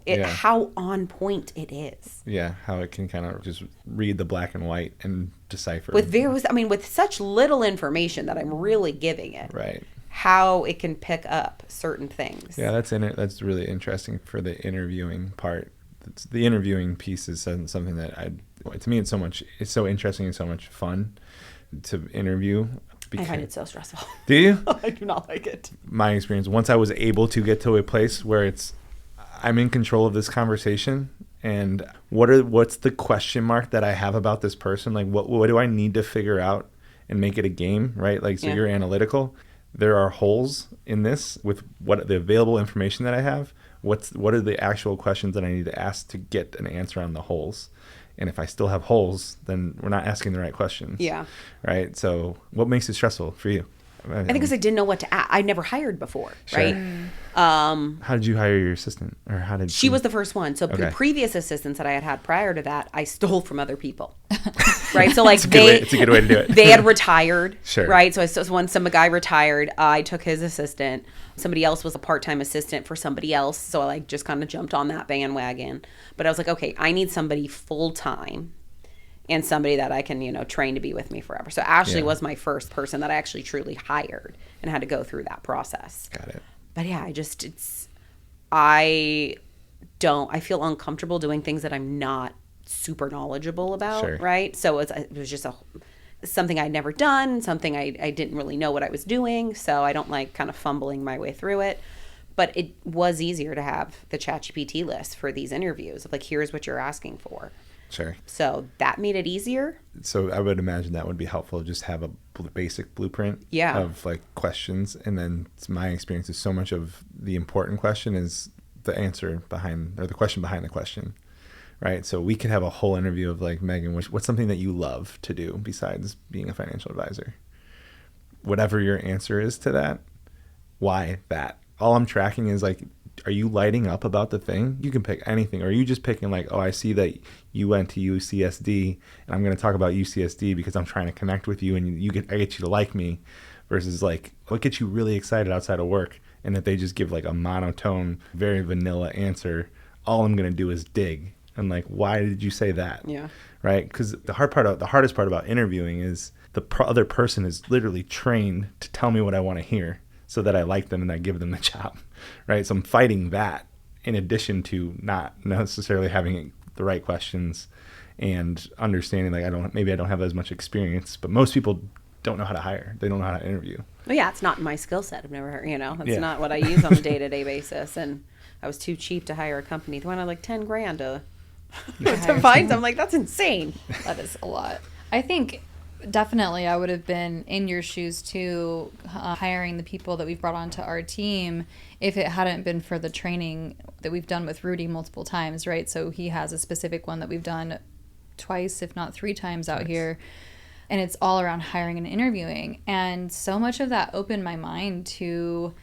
[SPEAKER 3] on point it is.
[SPEAKER 2] Yeah, how it can kind of just read the black and white and decipher.
[SPEAKER 3] With such little information that I'm really giving it.
[SPEAKER 2] Right.
[SPEAKER 3] How it can pick up certain things.
[SPEAKER 2] Yeah, that's really interesting for the interviewing part. The interviewing piece is something that to me it's so interesting and so much fun to interview.
[SPEAKER 3] I find it so stressful.
[SPEAKER 2] Do you?
[SPEAKER 3] I do not like it.
[SPEAKER 2] My experience, once I was able to get to a place where I'm in control of this conversation, and what's the question mark that I have about this person? Like what do I need to figure out and make it a game, right? Like, so you're analytical. There are holes in this with what the available information that I have. What are the actual questions that I need to ask to get an answer on the holes? And if I still have holes, then we're not asking the right questions. Yeah. Right. So what makes it stressful for you?
[SPEAKER 3] I think because I didn't know what to ask. I'd never hired before.
[SPEAKER 2] Sure.
[SPEAKER 3] Right.
[SPEAKER 2] How did you hire your assistant, or how did
[SPEAKER 3] she was the first one? So the previous assistants that I had prior to that, I stole from other people. Right. So like
[SPEAKER 2] it's a good way to do it.
[SPEAKER 3] They had retired.
[SPEAKER 2] Sure.
[SPEAKER 3] Right. So when some guy retired, I took his assistant. Somebody else was a part-time assistant for somebody else. So I just kind of jumped on that bandwagon. But I was like, okay, I need somebody full-time and somebody that I can, train to be with me forever. So Ashley was my first person that I actually truly hired and had to go through that process.
[SPEAKER 2] Got it.
[SPEAKER 3] But I feel uncomfortable doing things that I'm not super knowledgeable about.
[SPEAKER 2] Sure.
[SPEAKER 3] Right. So it was just something I'd never done, something I didn't really know what I was doing. So I don't like kind of fumbling my way through it. But it was easier to have the ChatGPT list for these interviews of like, here's what you're asking for.
[SPEAKER 2] Sure.
[SPEAKER 3] So that made it easier.
[SPEAKER 2] So I would imagine that would be helpful, just have a basic blueprint of like questions. And then my experience is so much of the important question is the answer behind, or the question behind the question. Right. So we could have a whole interview of like, Megan, what's something that you love to do besides being a financial advisor? Whatever your answer is to that, why that? All I'm tracking is like, are you lighting up about the thing? You can pick anything. Or are you just picking like, oh, I see that you went to UCSD and I'm going to talk about UCSD because I'm trying to connect with you and I get you to like me, versus like, what gets you really excited outside of work? And if they just give like a monotone, very vanilla answer, all I'm going to do is dig. And like, why did you say that? Yeah. Right. Because the hardest part about interviewing is the other person is literally trained to tell me what I want to hear, so that I like them and I give them the job, right? So I'm fighting that in addition to not necessarily having the right questions and understanding like I don't have as much experience, but most people don't know how to hire. They don't know how to interview.
[SPEAKER 3] Well, yeah, it's not in my skill set. I've never heard, that's not what I use on a day-to-day basis. And I was too cheap to hire a company. They wanted like $10,000 to find them. Like, that's insane.
[SPEAKER 1] That is a lot. I think definitely I would have been in your shoes too, hiring the people that we've brought onto our team if it hadn't been for the training that we've done with Rudy multiple times, right? So he has a specific one that we've done twice, if not 3 times out here. And it's all around hiring and interviewing. And so much of that opened my mind to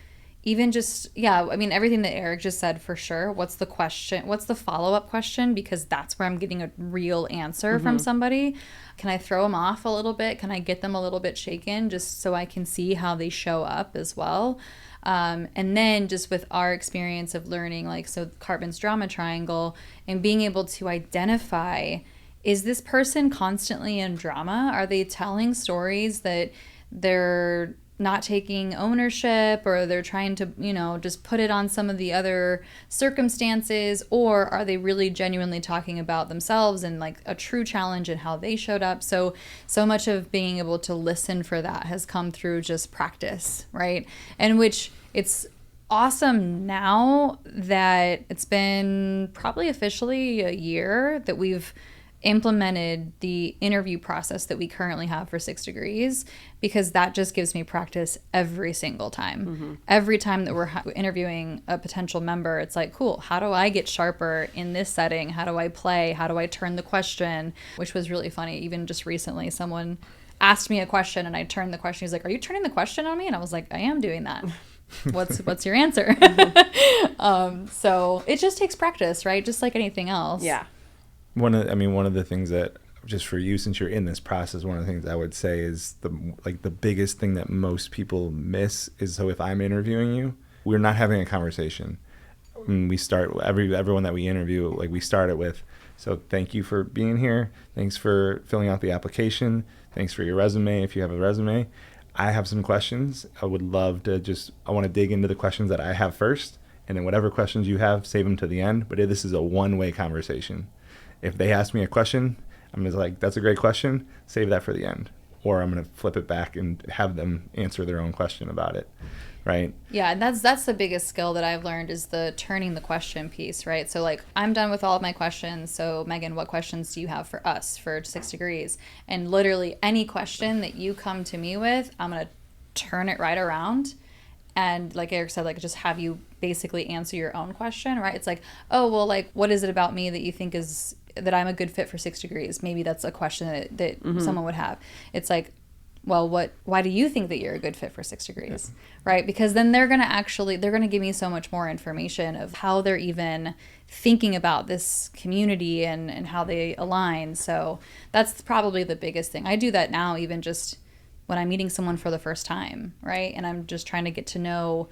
[SPEAKER 1] even just, everything that Eric just said for sure. What's the question? What's the follow-up question? Because that's where I'm getting a real answer from somebody. Can I throw them off a little bit? Can I get them a little bit shaken just so I can see how they show up as well? And then just with our experience of learning, Cartman's drama triangle and being able to identify, is this person constantly in drama? Are they telling stories that they're not taking ownership, or they're trying to, just put it on some of the other circumstances, or are they really genuinely talking about themselves and like a true challenge and how they showed up? So much of being able to listen for that has come through just practice, right? And which it's awesome now that it's been probably officially a year that we've implemented the interview process that we currently have for 6 Degrees, because that just gives me practice every single time. Mm-hmm. Every time that we're interviewing a potential member, it's like, cool, how do I get sharper in this setting? How do I play? How do I turn the question? Which was really funny. Even just recently, someone asked me a question and I turned the question. He's like, are you turning the question on me? And I was like, I am doing that. What's your answer? So it just takes practice, right? Just like anything else.
[SPEAKER 3] Yeah.
[SPEAKER 2] One of the things that, just for you, since you're in this process, one of the things I would say is the biggest thing that most people miss is, so if I'm interviewing you, we're not having a conversation. And we start everyone that we interview, like we start it with, so thank you for being here. Thanks for filling out the application. Thanks for your resume. If you have a resume, I have some questions. I would love to I want to dig into the questions that I have first, and then whatever questions you have, save them to the end. But this is a one-way conversation. If they ask me a question, I'm just like, that's a great question, save that for the end. Or I'm going to flip it back and have them answer their own question about it, right?
[SPEAKER 1] Yeah, and that's the biggest skill that I've learned, is the turning the question piece, right? So like, I'm done with all of my questions. So Megan, what questions do you have for us for 6 Degrees? And literally any question that you come to me with, I'm going to turn it right around. And like Eric said, like just have you basically answer your own question, right? It's like, oh, well, like, what is it about me that you think is that I'm a good fit for 6 Degrees? Maybe that's a question that mm-hmm. someone would have. It's like, well, why do you think that you're a good fit for 6 Degrees? Yeah. Right? Because then they're going to give me so much more information of how they're even thinking about this community and how they align. So that's probably the biggest thing. I do that now, even just when I'm meeting someone for the first time, right? And I'm just trying to get to know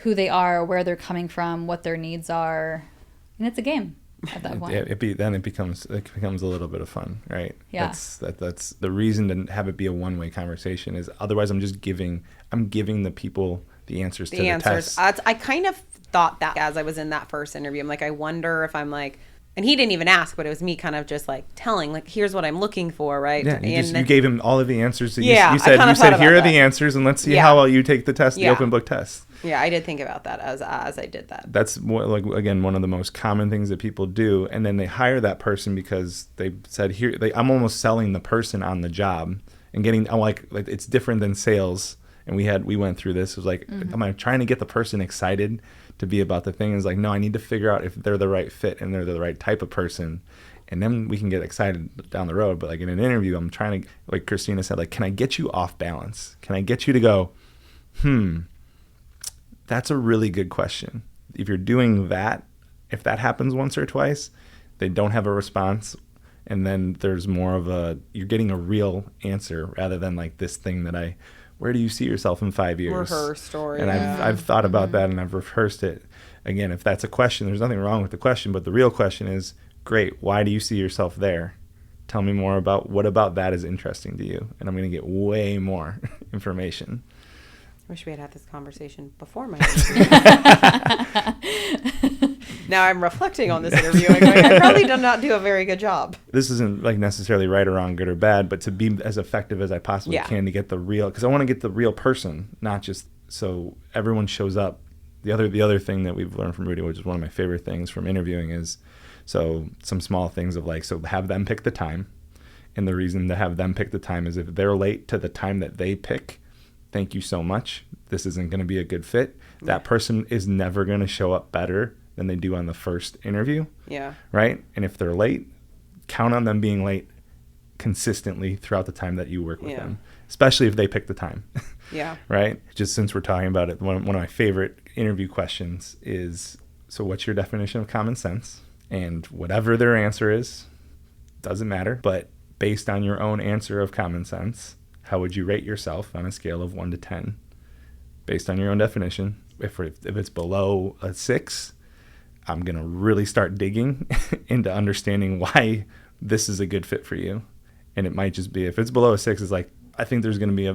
[SPEAKER 1] who they are, where they're coming from, what their needs are. And it's a game at that point.
[SPEAKER 2] Then it becomes a little bit of fun, right?
[SPEAKER 1] Yeah.
[SPEAKER 2] That's the reason to have it be a one-way conversation, is otherwise I'm giving the people the answers to the test.
[SPEAKER 3] I kind of thought that as I was in that first interview. I'm like, I wonder if I'm like, and he didn't even ask, but it was me kind of just like telling, like, here's what I'm looking for, right?
[SPEAKER 2] Yeah, you gave him all of the answars. You said here are the answers, and let's see how well you take the test, the open book test.
[SPEAKER 3] Yeah, I did think about that as I did that.
[SPEAKER 2] That's like, again, one of the most common things that people do, and then they hire that person because they said I'm almost selling the person on the job and getting. I'm like it's different than sales, and we went through this. It was like, mm-hmm. I'm trying to get the person excited to be about the thing. Is like, no, I need to figure out if they're the right fit and they're the right type of person, and then we can get excited down the road. But like in an interview, I'm trying to, like Christina said, like, can I get you off balance? Can I get you to go, that's a really good question. If you're doing that, if that happens once or twice, they don't have a response, and then there's more of you're getting a real answer rather than like this thing that where do you see yourself in 5 years?
[SPEAKER 3] Rehearse story.
[SPEAKER 2] And I've thought about that, and I've rehearsed it. Again, if that's a question, there's nothing wrong with the question, but the real question is, great, why do you see yourself there? Tell me more about what about that is interesting to you, and I'm going to get way more information.
[SPEAKER 3] Wish we had this conversation before my interview. Now I'm reflecting on this interview and going, I probably did not do a very good job.
[SPEAKER 2] This isn't like necessarily right or wrong, good or bad, but to be as effective as I possibly can to get the real, because I want to get the real person, not just so everyone shows up. The other thing that we've learned from Rudy, which is one of my favorite things from interviewing, is so some small things of like, so have them pick the time. And the reason to have them pick the time is if they're late to the time that they pick, thank you so much. This isn't going to be a good fit. That person is never going to show up better than they do on the first interview.
[SPEAKER 3] Yeah.
[SPEAKER 2] Right? And if they're late, count on them being late consistently throughout the time that you work with them, especially if they pick the time.
[SPEAKER 3] Yeah.
[SPEAKER 2] Right? Just since we're talking about it, one of my favorite interview questions is, so what's your definition of common sense? And whatever their answer is, doesn't matter. But based on your own answer of common sense, how would you rate yourself on a scale of 1 to 10? Based on your own definition. If it's below a 6, I'm going to really start digging into understanding why this is a good fit for you. And it might just be, if it's below a 6, it's like, I think there's going to be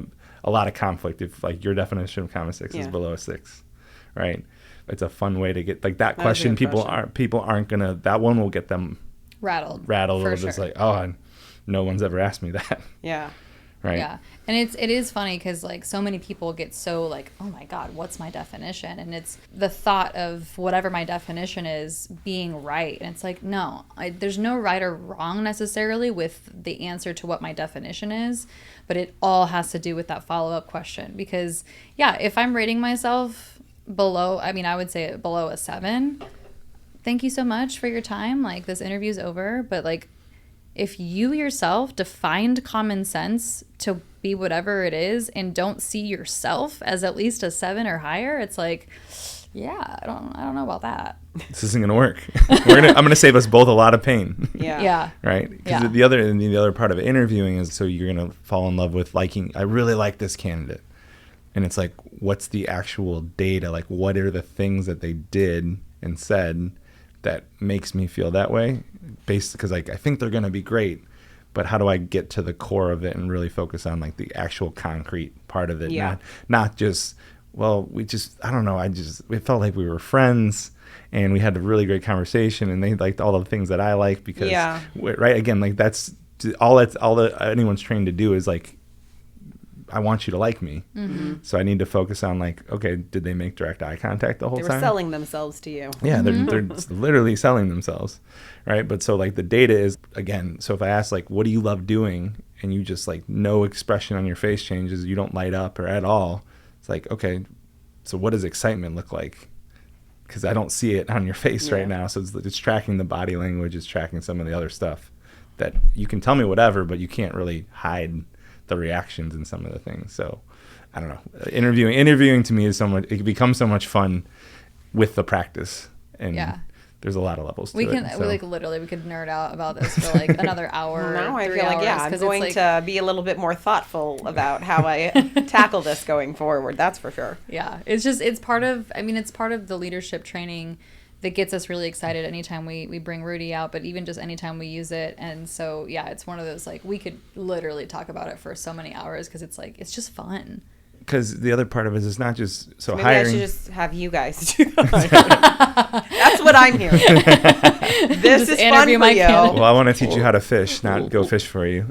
[SPEAKER 2] a a lot of conflict if like your definition of common 6 is
[SPEAKER 3] Yeah.
[SPEAKER 2] below a 6, right? It's a fun way to get like that
[SPEAKER 3] That was a
[SPEAKER 2] question.
[SPEAKER 3] good question.
[SPEAKER 2] People aren't gonna, that one will get them
[SPEAKER 1] Rattled.
[SPEAKER 2] rattled
[SPEAKER 1] For
[SPEAKER 2] or just
[SPEAKER 1] sure.
[SPEAKER 2] like, oh, no one's ever asked me that.
[SPEAKER 3] Yeah.
[SPEAKER 2] Right.
[SPEAKER 1] Yeah. And it is funny because like so many people get so like, oh my God, what's my definition? And it's the thought of whatever my definition is being right. And it's like, no, there's no right or wrong necessarily with the answer to what my definition is, but it all has to do with that follow-up question. Because yeah, if I'm rating myself below, I mean, I would say below a 7, thank you so much for your time. Like this interview's over, but like, if you yourself defined common sense to be whatever it is and don't see yourself as at least a 7 or higher, it's like, yeah, I don't know about that.
[SPEAKER 2] This isn't gonna work. I'm gonna save us both a lot of pain.
[SPEAKER 3] Yeah.
[SPEAKER 1] Yeah.
[SPEAKER 2] Right? Because
[SPEAKER 1] Yeah.
[SPEAKER 2] the other part of interviewing is so you're gonna fall in love with liking. I really like this candidate, and it's like, what's the actual data? Like, what are the things that they did and said that makes me feel that way? Because like I think they're gonna be great, but how do I get to the core of it and really focus on like the actual concrete part of it?
[SPEAKER 3] Yeah.
[SPEAKER 2] Not just, well, I don't know. It felt like we were friends. And we had a really great conversation, and they liked all the things that I like because,
[SPEAKER 3] Yeah.
[SPEAKER 2] right? Again, like that's all that anyone's trained to do is like, I want you to like me.
[SPEAKER 3] Mm-hmm.
[SPEAKER 2] So I need to focus on like, okay, did they make direct eye contact the whole
[SPEAKER 3] They were
[SPEAKER 2] time?
[SPEAKER 3] selling themselves to you.
[SPEAKER 2] Yeah, they're literally selling themselves, right? But so like the data is, again, so if I ask like, what do you love doing? And you just like no expression on your face changes, you don't light up or at all. It's like, okay, so what does excitement look like? Because I don't see it on your face
[SPEAKER 3] Yeah.
[SPEAKER 2] right now. So it's tracking the body language, it's tracking some of the other stuff that you can tell me whatever, but you can't really hide the reactions and some of the things. So I don't know. Interviewing to me is it becomes so much fun with the practice. And
[SPEAKER 1] Yeah.
[SPEAKER 2] there's a lot of levels to
[SPEAKER 1] We
[SPEAKER 2] it.
[SPEAKER 1] can
[SPEAKER 2] So.
[SPEAKER 1] we could nerd out about this for like another hour.
[SPEAKER 3] Now I
[SPEAKER 1] 3
[SPEAKER 3] feel like,
[SPEAKER 1] hours,
[SPEAKER 3] yeah, I'm
[SPEAKER 1] 'cause
[SPEAKER 3] going
[SPEAKER 1] it's like,
[SPEAKER 3] to be a little bit more thoughtful about how I tackle this going forward. That's for sure.
[SPEAKER 1] yeah, it's part of the leadership training that gets us really excited anytime we bring Rudy out, but even just anytime we use it. And so, yeah, it's one of those, like, we could literally talk about it for so many hours because it's like, it's just fun.
[SPEAKER 2] Because the other part of it is it's not just
[SPEAKER 3] Maybe
[SPEAKER 2] hiring.
[SPEAKER 3] I should just have you guys do that. That's what I'm hearing. This
[SPEAKER 1] Just
[SPEAKER 3] is fun
[SPEAKER 1] interview
[SPEAKER 3] for
[SPEAKER 1] my
[SPEAKER 3] you.
[SPEAKER 1] candidate.
[SPEAKER 2] Well, I want to teach you how to fish, not go fish for you.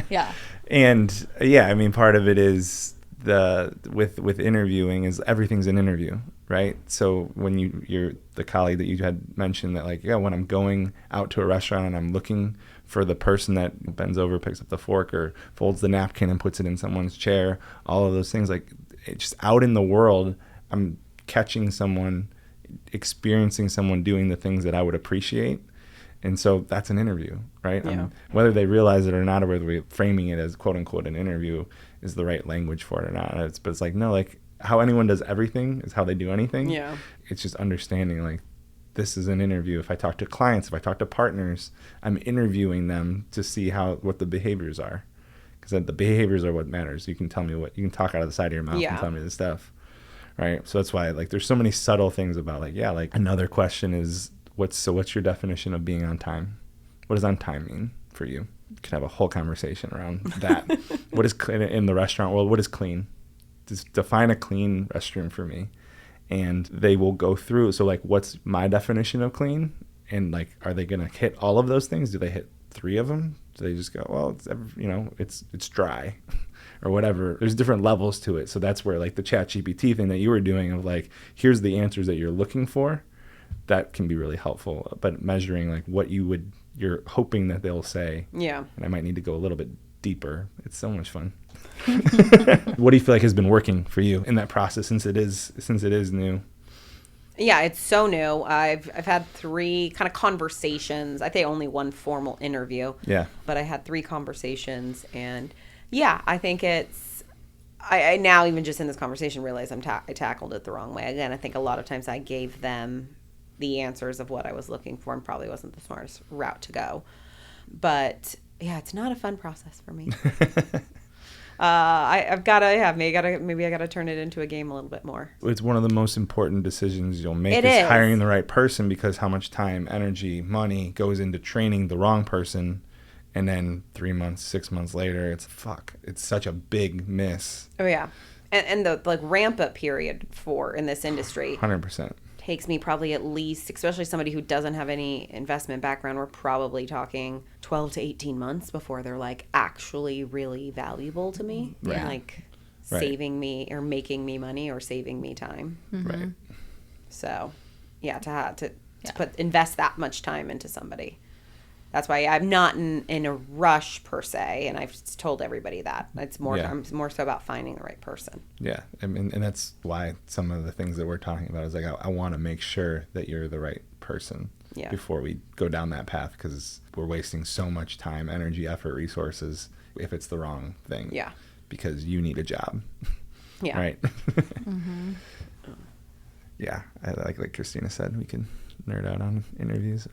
[SPEAKER 1] Yeah.
[SPEAKER 2] And yeah, I mean, part of it is with interviewing is everything's an interview, right? So when you're the colleague that you had mentioned that like, yeah, when I'm going out to a restaurant and I'm looking for the person that bends over, picks up the fork or folds the napkin and puts it in someone's chair, all of those things, like it's just out in the world, I'm catching someone, experiencing someone doing the things that I would appreciate. And so that's an interview, right?
[SPEAKER 3] Yeah.
[SPEAKER 2] Whether they realize it or not, or whether we're framing it as quote unquote an interview is the right language for it or not. But it's like, no, like how anyone does everything is how they do anything.
[SPEAKER 3] Yeah.
[SPEAKER 2] It's just understanding like this is an interview. If I talk to clients, if I talk to partners, I'm interviewing them to see what the behaviors are. Because the behaviors are what matters. You can tell me you can talk out of the side of your mouth
[SPEAKER 3] Yeah.
[SPEAKER 2] and tell me this stuff. Right. So that's why like there's so many subtle things about like, yeah, like another question is what's your definition of being on time? What does on time mean for you? You could have a whole conversation around that. What is in the restaurant world? What is clean? Just define a clean restroom for me. And they will go through. So like, what's my definition of clean? And like, are they going to hit all of those things? Do they hit 3 of them? Do they just go, well, it's dry or whatever? There's different levels to it. So that's where like the ChatGPT thing that you were doing of like, here's the answers that you're looking for. That can be really helpful. But measuring like what you're hoping that they'll say.
[SPEAKER 3] Yeah.
[SPEAKER 2] And I might need to go a little bit deeper. It's so much fun. What do you feel like has been working for you in that process since it is new?
[SPEAKER 3] Yeah, it's so new. I've had 3 kind of conversations. I think only 1 formal interview.
[SPEAKER 2] Yeah.
[SPEAKER 3] But I had 3 conversations, and yeah, I think it's. I now even just in this conversation realize I tackled it the wrong way. Again, I think a lot of times I gave them the answers of what I was looking for, and probably wasn't the smartest route to go. But yeah, it's not a fun process for me. Maybe I gotta turn it into a game a little bit more.
[SPEAKER 2] It's one of the most important decisions you'll make
[SPEAKER 3] It
[SPEAKER 2] is
[SPEAKER 3] is.
[SPEAKER 2] hiring the right person, because how much time, energy, money goes into training the wrong person And then 3 months, 6 months later, it's such a big miss.
[SPEAKER 3] Oh yeah. And the like ramp up period in this industry
[SPEAKER 2] 100%.
[SPEAKER 3] takes me probably at least, especially somebody who doesn't have any investment background, we're probably talking 12 to 18 months before they're like actually really valuable to me.
[SPEAKER 1] Right.
[SPEAKER 3] Like
[SPEAKER 2] Right.
[SPEAKER 3] saving me or making me money or saving me time.
[SPEAKER 2] Right.
[SPEAKER 3] So yeah, to invest that much time into somebody. That's why I'm not in a rush per se, and I've told everybody that. It's more I'm more so about finding the right person.
[SPEAKER 2] Yeah, I mean, and that's why some of the things that we're talking about is like I want to make sure that you're the right person before we go down that path, because we're wasting so much time, energy, effort, resources if it's the wrong thing.
[SPEAKER 3] Yeah.
[SPEAKER 2] Because you need a job.
[SPEAKER 3] Yeah.
[SPEAKER 2] Right. Yeah, like Christina said, we can nerd out on interviews.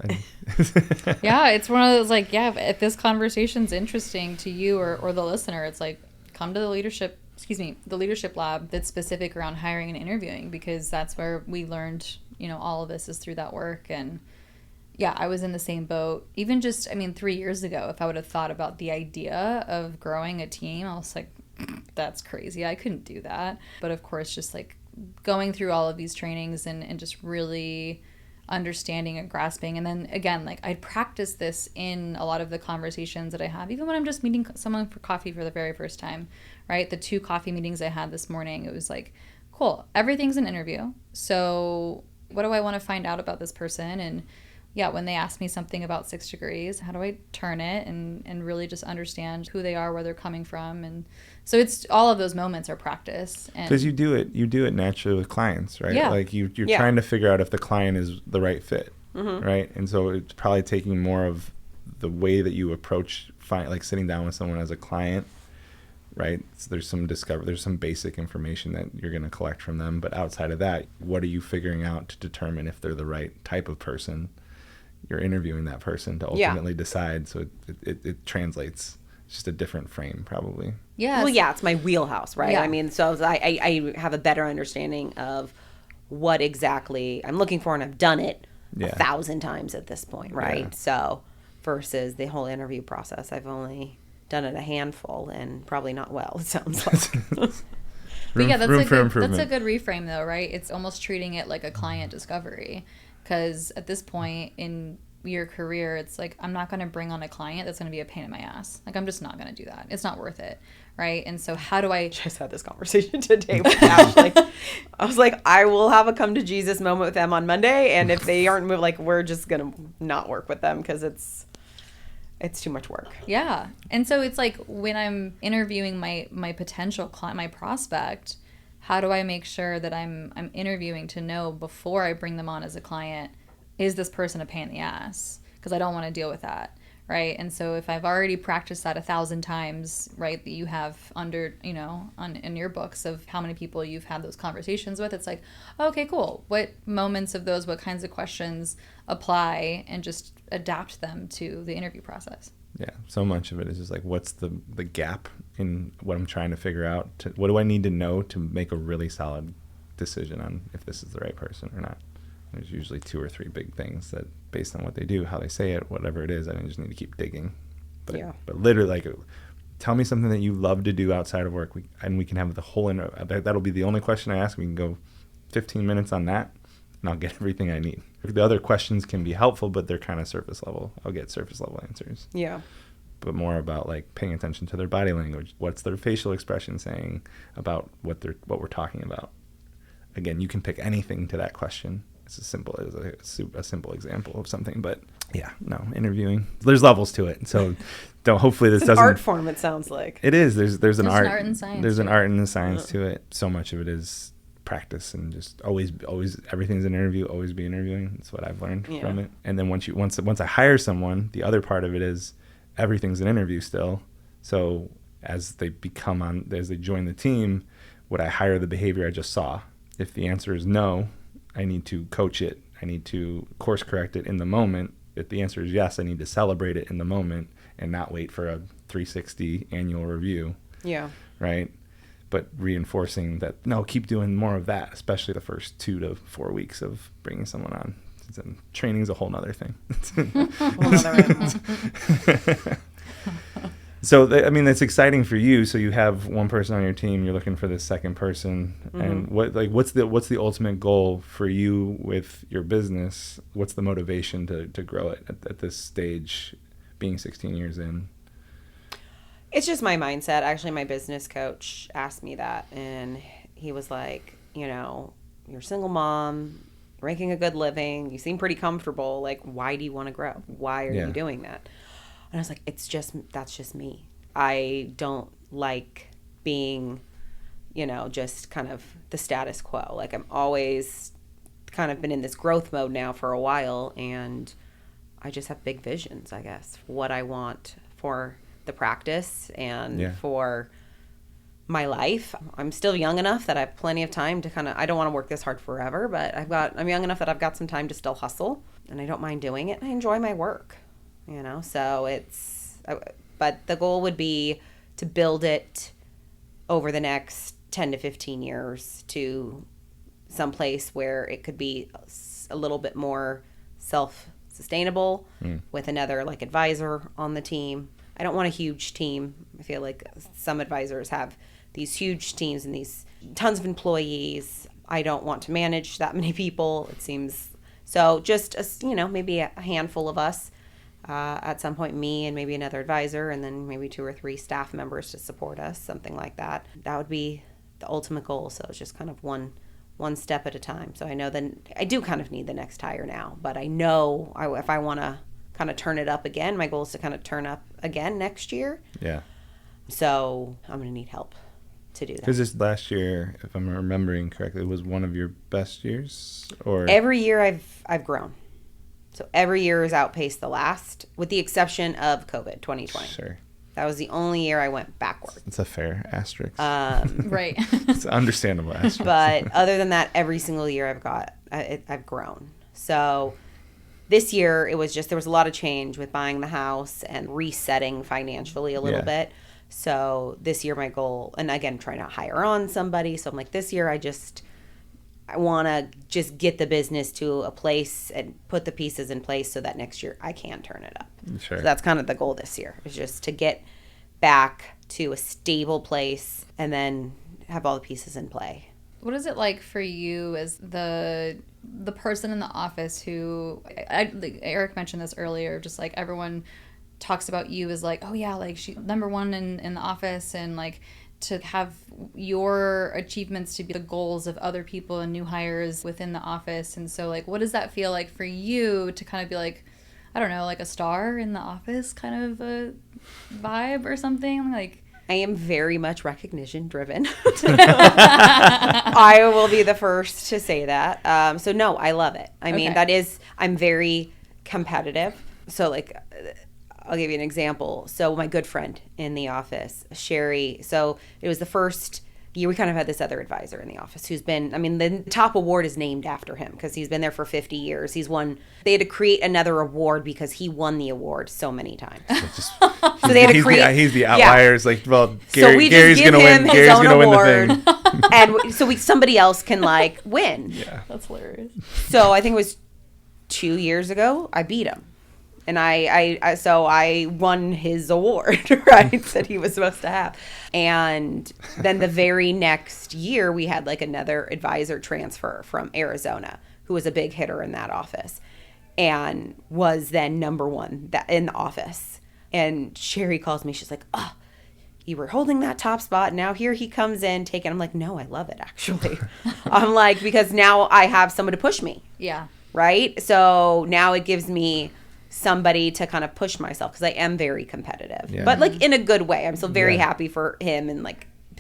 [SPEAKER 1] Yeah, it's one of those like, if this conversation's interesting to you or the listener, it's like, come to the leadership lab that's specific around hiring and interviewing, because that's where we learned, all of this is through that work. And yeah, I was in the same boat. Even 3 years ago, if I would have thought about the idea of growing a team, I was like, that's crazy. I couldn't do that. But of course, just like going through all of these trainings and just really understanding and grasping. And then again, like I'd practice this in a lot of the conversations that I have, even when I'm just meeting someone for coffee for the very first time, right? The 2 coffee meetings I had this morning, it was like, cool, everything's an interview. So what do I want to find out about this person? And yeah, when they ask me something about 6 degrees, how do I turn it and really just understand who they are, where they're coming from? And so it's all of those moments are practice.
[SPEAKER 2] Because you do it naturally with clients, right?
[SPEAKER 1] Yeah.
[SPEAKER 2] Like you're trying to figure out if the client is the right fit, right? And so it's probably taking more of the way that you approach, like sitting down with someone as a client, right? So there's some basic information that you're going to collect from them. But outside of that, what are you figuring out to determine if they're the right type of person? You're interviewing that person to ultimately decide. So it translates. It's just a different frame, probably.
[SPEAKER 1] Yeah.
[SPEAKER 3] Well, yeah, it's my wheelhouse, right?
[SPEAKER 1] Yeah.
[SPEAKER 3] I mean, so I have a better understanding of what exactly I'm looking for, and I've done it 1,000 times at this point, right?
[SPEAKER 2] Yeah.
[SPEAKER 3] So versus the whole interview process, I've only done it a handful, and probably not well, it sounds like.
[SPEAKER 1] But yeah, that's a good reframe though, right? It's almost treating it like a client discovery, because at this point in your career, it's like, I'm not going to bring on a client that's going to be a pain in my ass. Like, I'm just not going to do that. It's not worth it, right? And so how do I
[SPEAKER 3] just had this conversation today with Ashley. I was like, I will have a come to Jesus moment with them on Monday, and if they aren't moved, like, we're just going to not work with them because it's too much work.
[SPEAKER 1] Yeah. And so it's like when I'm interviewing my potential client, my prospect, how do I make sure that I'm interviewing to know before I bring them on as a client, is this person a pain in the ass? Because I don't want to deal with that, right? And so if I've already practiced that 1,000 times, right, that you have under, in your books of how many people you've had those conversations with, it's like, okay, cool. What moments of those, what kinds of questions apply, and just adapt them to the interview process.
[SPEAKER 2] Yeah, so much of it is just like, what's the gap in what I'm trying to figure out? What do I need to know to make a really solid decision on if this is the right person or not? There's usually 2 or 3 big things that, based on what they do, how they say it, whatever it is, I just need to keep digging. But literally, like, tell me something that you love to do outside of work, and we can have the whole that'll be the only question I ask. We can go 15 minutes on that, and I'll get everything I need. The other questions can be helpful, but they're kind of surface level. I'll get surface level answers.
[SPEAKER 3] Yeah.
[SPEAKER 2] But more about like paying attention to their body language. What's their facial expression saying about what we're talking about? Again, you can pick anything to that question. It's as simple as a simple example of something, but interviewing. There's levels to it, so hopefully this doesn't.
[SPEAKER 3] Art form, it sounds like.
[SPEAKER 2] It is. There's an art
[SPEAKER 1] and science.
[SPEAKER 2] There's an art and a science to it. So much of it is practice and just always everything's an interview. Always be interviewing. That's what I've learned from it. And then once I hire someone, the other part of it is everything's an interview still. So as they join the team, would I hire the behavior I just saw? If the answer is no, I need to coach it. I need to course correct it in the moment. If the answer is yes, I need to celebrate it in the moment and not wait for a 360 annual review.
[SPEAKER 3] Yeah.
[SPEAKER 2] Right? But reinforcing that, no, keep doing more of that, especially the first 2 to 4 weeks of bringing someone on. Training's a whole nother thing. So, I mean, that's exciting for you. So you have one person on your team, you're looking for the second person. And what's the ultimate goal for you with your business? What's the motivation to grow it at this stage, being 16 years in?
[SPEAKER 3] It's just my mindset. Actually, my business coach asked me that, and he was like, you're a single mom, you're making a good living, you seem pretty comfortable. Like, why do you want to grow? Why are you doing that? And I was like, that's just me. I don't like being, just kind of the status quo. Like, I'm always kind of been in this growth mode now for a while, and I just have big visions, I guess, for what I want for the practice and for my life. I'm still young enough that I have plenty of time to I don't want to work this hard forever, but I'm young enough that I've got some time to still hustle, and I don't mind doing it. I enjoy my work, so but the goal would be to build it over the next 10 to 15 years to some place where it could be a little bit more self-sustainable with another advisor on the team. I don't want a huge team. I feel like some advisors have these huge teams and these tons of employees. I don't want to manage that many people, it seems. So just, maybe a handful of us at some point, me and maybe another advisor, and then maybe 2 or 3 staff members to support us, something like that. That would be the ultimate goal. So it's just kind of one step at a time. So I know then I do kind of need the next hire now, but I know if I want to kind of turn it up again, my goal is to kind of turn up again next year.
[SPEAKER 2] Yeah.
[SPEAKER 3] So I'm going to need help to do that.
[SPEAKER 2] Because this last year, if I'm remembering correctly, was one of your best years? Or
[SPEAKER 3] every year I've grown. So every year has outpaced the last, with the exception of COVID 2020.
[SPEAKER 2] Sure.
[SPEAKER 3] That was the only year I went backwards.
[SPEAKER 2] It's a fair asterisk.
[SPEAKER 1] Right.
[SPEAKER 2] It's an understandable asterisk.
[SPEAKER 3] But other than that, every single year I've grown. So this year, there was a lot of change with buying the house and resetting financially a little bit. So this year, my goal, and again, trying to hire on somebody. So I'm like, this year, I want to just get the business to a place and put the pieces in place so that next year I can turn it up.
[SPEAKER 2] Sure.
[SPEAKER 3] So that's kind of the goal this year, is just to get back to a stable place and then have all the pieces in play.
[SPEAKER 1] What is it like for you as the person in the office who, Eric mentioned this earlier, just everyone talks about you as oh yeah, she number one in the office, and to have your achievements to be the goals of other people and new hires within the office. And so what does that feel like for you to kind of be I don't know, a star in the office kind of a vibe or something?
[SPEAKER 3] I am very much recognition driven. I will be the first to say that. So no, I love it. I mean, I'm very competitive. So I'll give you an example. So my good friend in the office, Sherry, so it was the first year we kind of had this other advisor in the office who's been, the top award is named after him because he's been there for 50 years. They had to create another award because he won the award so many times. So they had to create.
[SPEAKER 2] He's the outliers. Gary's going to win.
[SPEAKER 3] Gary's going to win the thing. And so somebody else can win.
[SPEAKER 2] Yeah.
[SPEAKER 1] That's hilarious.
[SPEAKER 3] So I think it was 2 years ago, I beat him. And I won his award, right, that he was supposed to have. And then the very next year, we had another advisor transfer from Arizona, who was a big hitter in that office, and was then number one in the office. And Sherry calls me. She's like, "Oh, you were holding that top spot. Now here he comes in, taking." I'm like, "No, I love it, actually." I'm because now I have someone to push me.
[SPEAKER 1] Yeah.
[SPEAKER 3] Right? So now it gives me somebody to kind of push myself, because I am very competitive, but in a good way. I'm still very happy for him and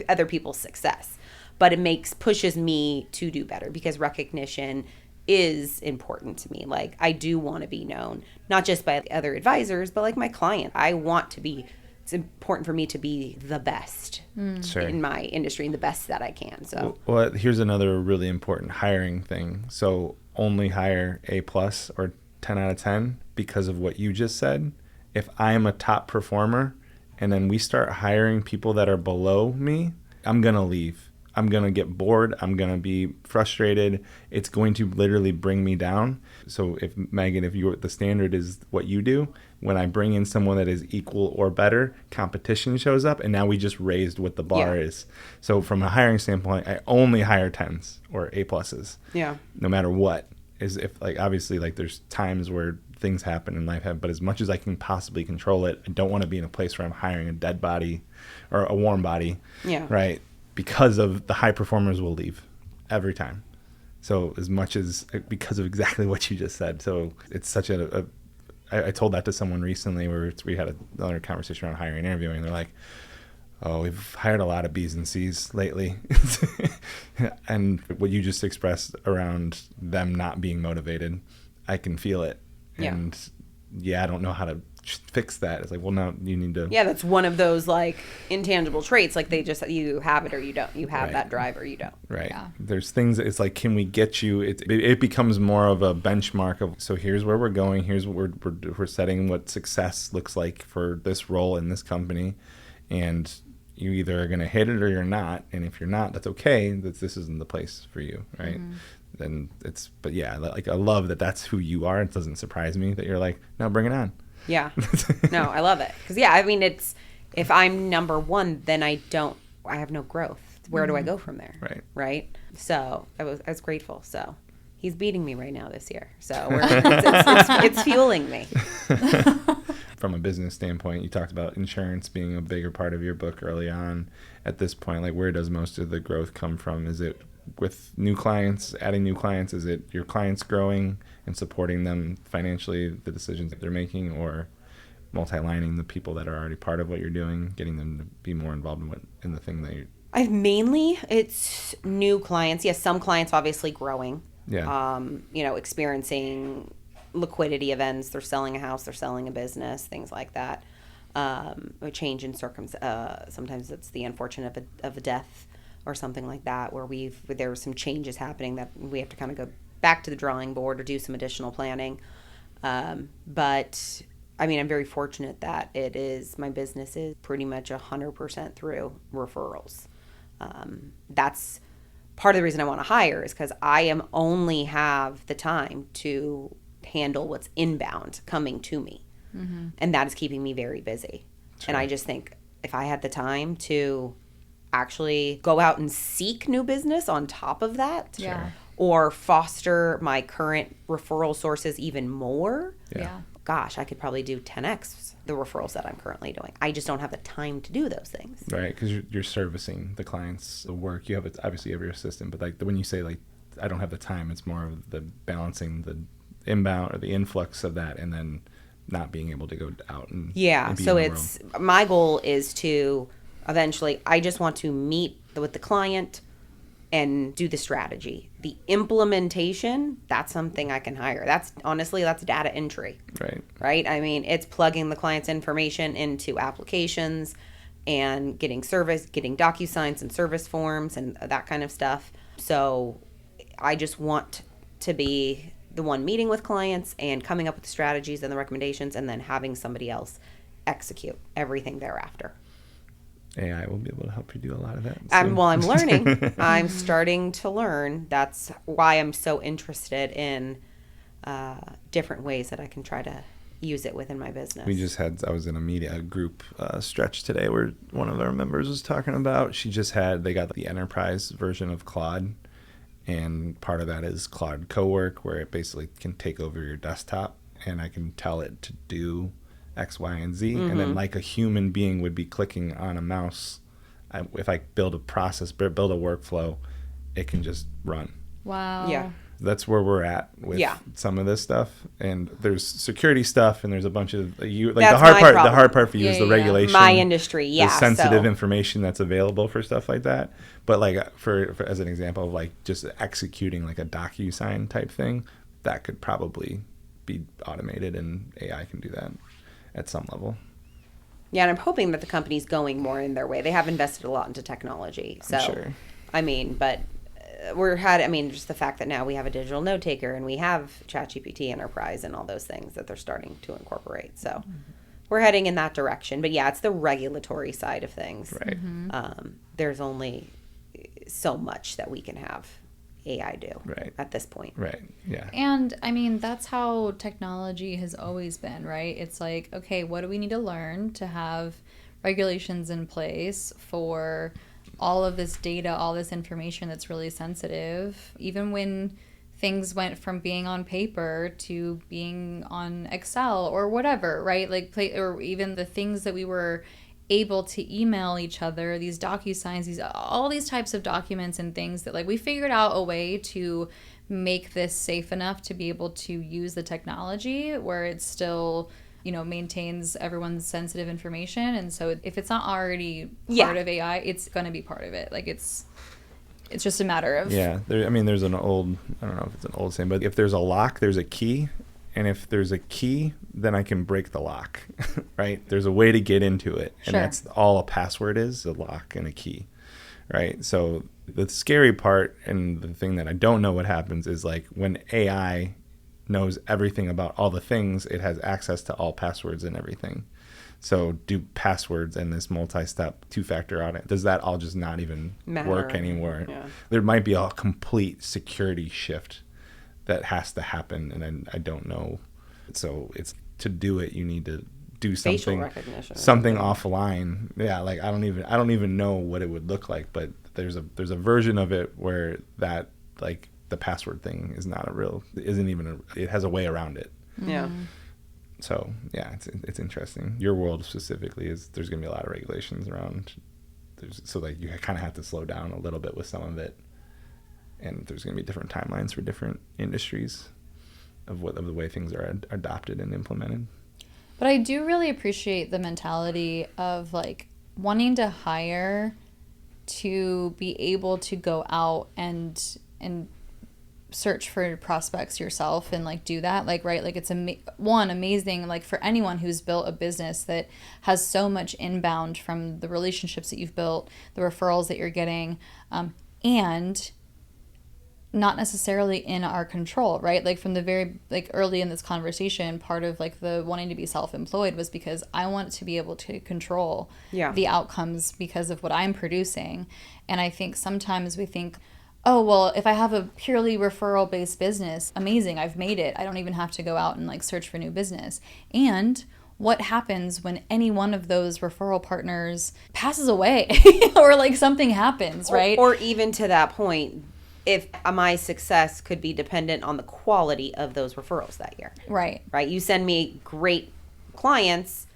[SPEAKER 3] other people's success, but it pushes me to do better, because recognition is important to me. I do want to be known, not just by other advisors, but my client. It's important for me to be the best in my industry and the best that I can. So
[SPEAKER 2] well, here's another really important hiring thing. So only hire A+ or 10 out of 10 because of what you just said. If I am a top performer and then we start hiring people that are below me, I'm going to leave. I'm going to get bored. I'm going to be frustrated. It's going to literally bring me down. So if Megan, if the standard is what you do, when I bring in someone that is equal or better, competition shows up, and now we just raised what the bar is. So from a hiring standpoint, I only hire 10s or A pluses.
[SPEAKER 3] Yeah.
[SPEAKER 2] No matter what. Is if like obviously like there's times where things happen in life, but as much as I can possibly control it, I don't want to be in a place where I'm hiring a dead body or a warm body. Yeah. Right. Because of the high performers will leave every time. So as much as because of exactly what you just said. So it's such I told that to someone recently where we had another conversation around hiring and interviewing. They're like, oh, we've hired a lot of B's and C's lately. And what you just expressed around them not being motivated, I can feel it. And I don't know how to fix that. It's like, well, no, you need to.
[SPEAKER 3] Yeah, that's one of those like intangible traits. Like you have it or you don't. You have that drive or you don't.
[SPEAKER 2] Right. Yeah. There's things that it's like, can we get you? It becomes more of a benchmark of, so here's where we're going. Here's what we're setting what success looks like for this role in this company. And you either are going to hit it or you're not. And if you're not, that's okay. This isn't the place for you, right? Then but yeah, like I love that that's who you are. It doesn't surprise me that you're like, no, bring it on.
[SPEAKER 3] Yeah. No, I love it. Because, I mean, if I'm number one, then I have no growth. Where do I go from there? Right? So I was grateful. So he's beating me right now this year. So it's fueling me.
[SPEAKER 2] From a business standpoint, you talked about insurance being a bigger part of your book early on. At this point, like where does most of the growth come from? Is it with new clients, adding new clients? Is it your clients growing and supporting them financially, the decisions that they're making, or multi-lining the people that are already part of what you're doing, getting them to be more involved in the thing that you're...
[SPEAKER 3] Mainly, it's new clients. Yes, some clients obviously growing.
[SPEAKER 2] Yeah.
[SPEAKER 3] Experiencing liquidity events. They're selling a house, they're selling a business, things like that. A change in sometimes it's the unfortunate of a death or something like that, where there were some changes happening that we have to kind of go back to the drawing board or do some additional planning. But I mean, I'm very fortunate that my business is pretty much 100% through referrals. That's part of the reason I want to hire, is because I only have the time to handle what's inbound coming to me. And that is keeping me very busy. Sure. And I just think if I had the time to actually go out and seek new business on top of that, or foster my current referral sources even more, gosh, I could probably do 10x the referrals that I'm currently doing. I just don't have the time to do those things.
[SPEAKER 2] Right, because you're servicing the client's work. You have obviously you have your assistant, but like when you say like I don't have the time, it's more of the balancing the inbound or the influx of that, and then not being able to go out and and be
[SPEAKER 3] so
[SPEAKER 2] in the
[SPEAKER 3] it's
[SPEAKER 2] room.
[SPEAKER 3] My goal is to eventually, I just want to meet with the client and do the strategy. The implementation, that's something I can hire. That's data entry. Right? I mean, it's plugging the client's information into applications and getting DocuSigns and service forms and that kind of stuff. So I just want to be the one meeting with clients and coming up with the strategies and the recommendations, and then having somebody else execute everything thereafter.
[SPEAKER 2] AI will be able to help you do a lot of that.
[SPEAKER 3] I'm learning. I'm starting to learn. That's why I'm so interested in different ways that I can try to use it within my business.
[SPEAKER 2] I was in a group stretch today where one of our members was talking about, they got the enterprise version of Claude. And part of that is Claude Cowork, where it basically can take over your desktop, and I can tell it to do X, Y, and Z. And then like a human being would be clicking on a mouse, if I build a process, build a workflow, it can just run.
[SPEAKER 1] Wow.
[SPEAKER 3] Yeah.
[SPEAKER 2] That's where we're at with some of this stuff. And there's security stuff, and there's a bunch of the hard part for you is the regulation.
[SPEAKER 3] My industry,
[SPEAKER 2] the sensitive information that's available for stuff like that. But like for as an example of like just executing like a DocuSign type thing, that could probably be automated, and AI can do that at some level.
[SPEAKER 3] Yeah, and I'm hoping that the company's going more in their way. They have invested a lot into technology. So,
[SPEAKER 2] sure.
[SPEAKER 3] I mean, but just the fact that now we have a digital note taker and we have ChatGPT Enterprise and all those things that they're starting to incorporate. So we're heading in that direction. But yeah, it's the regulatory side of things.
[SPEAKER 2] Right.
[SPEAKER 3] There's only so much that we can have AI do at this point.
[SPEAKER 2] Right. Yeah.
[SPEAKER 1] And I mean, that's how technology has always been, right? It's like, okay, what do we need to learn to have regulations in place for all of this data, all this information that's really sensitive, even when things went from being on paper to being on Excel or whatever, right? Like, or even the things that we were able to email each other, these DocuSigns, all these types of documents and things that, like, we figured out a way to make this safe enough to be able to use the technology where it still, maintains everyone's sensitive information. And so if it's not already part of AI, it's going to be part of it. Like, it's just a matter of...
[SPEAKER 2] Yeah. There's an old, I don't know if it's an old saying, but if there's a lock, there's a key. And if there's a key, then I can break the lock, right? There's a way to get into it. And that's all a password is, a lock and a key, right? So the scary part and the thing that I don't know what happens is, like, when AI knows everything about all the things, it has access to all passwords and everything. So do passwords and this multi-step two-factor audit, does that all just not even work anymore? Yeah. There might be a complete security shift that has to happen, and I don't know. So it's, to do it, you need to do something offline. Yeah, like I don't even know what it would look like, but there's a version of it where that, like, the password thing is not it has a way around it.
[SPEAKER 3] Yeah.
[SPEAKER 2] So yeah, it's interesting. Your world specifically there's gonna be a lot of regulations around. So like you kind of have to slow down a little bit with some of it. And there's going to be different timelines for different industries of the way things are adopted and implemented.
[SPEAKER 1] But I do really appreciate the mentality of, like, wanting to hire to be able to go out and search for prospects yourself and, like, do that. Like, right, like, it's amazing, like, for anyone who's built a business that has so much inbound from the relationships that you've built, the referrals that you're getting, and not necessarily in our control, right? Like, from the very, like, early in this conversation, part of, like, the wanting to be self-employed was because I want to be able to control the outcomes because of what I'm producing. And I think sometimes we think, oh, well, if I have a purely referral-based business, amazing, I've made it. I don't even have to go out and, like, search for new business. And what happens when any one of those referral partners passes away or, like, something happens, right?
[SPEAKER 3] Or even to that point, if my success could be dependent on the quality of those referrals that year.
[SPEAKER 1] Right.
[SPEAKER 3] Right. You send me great clients,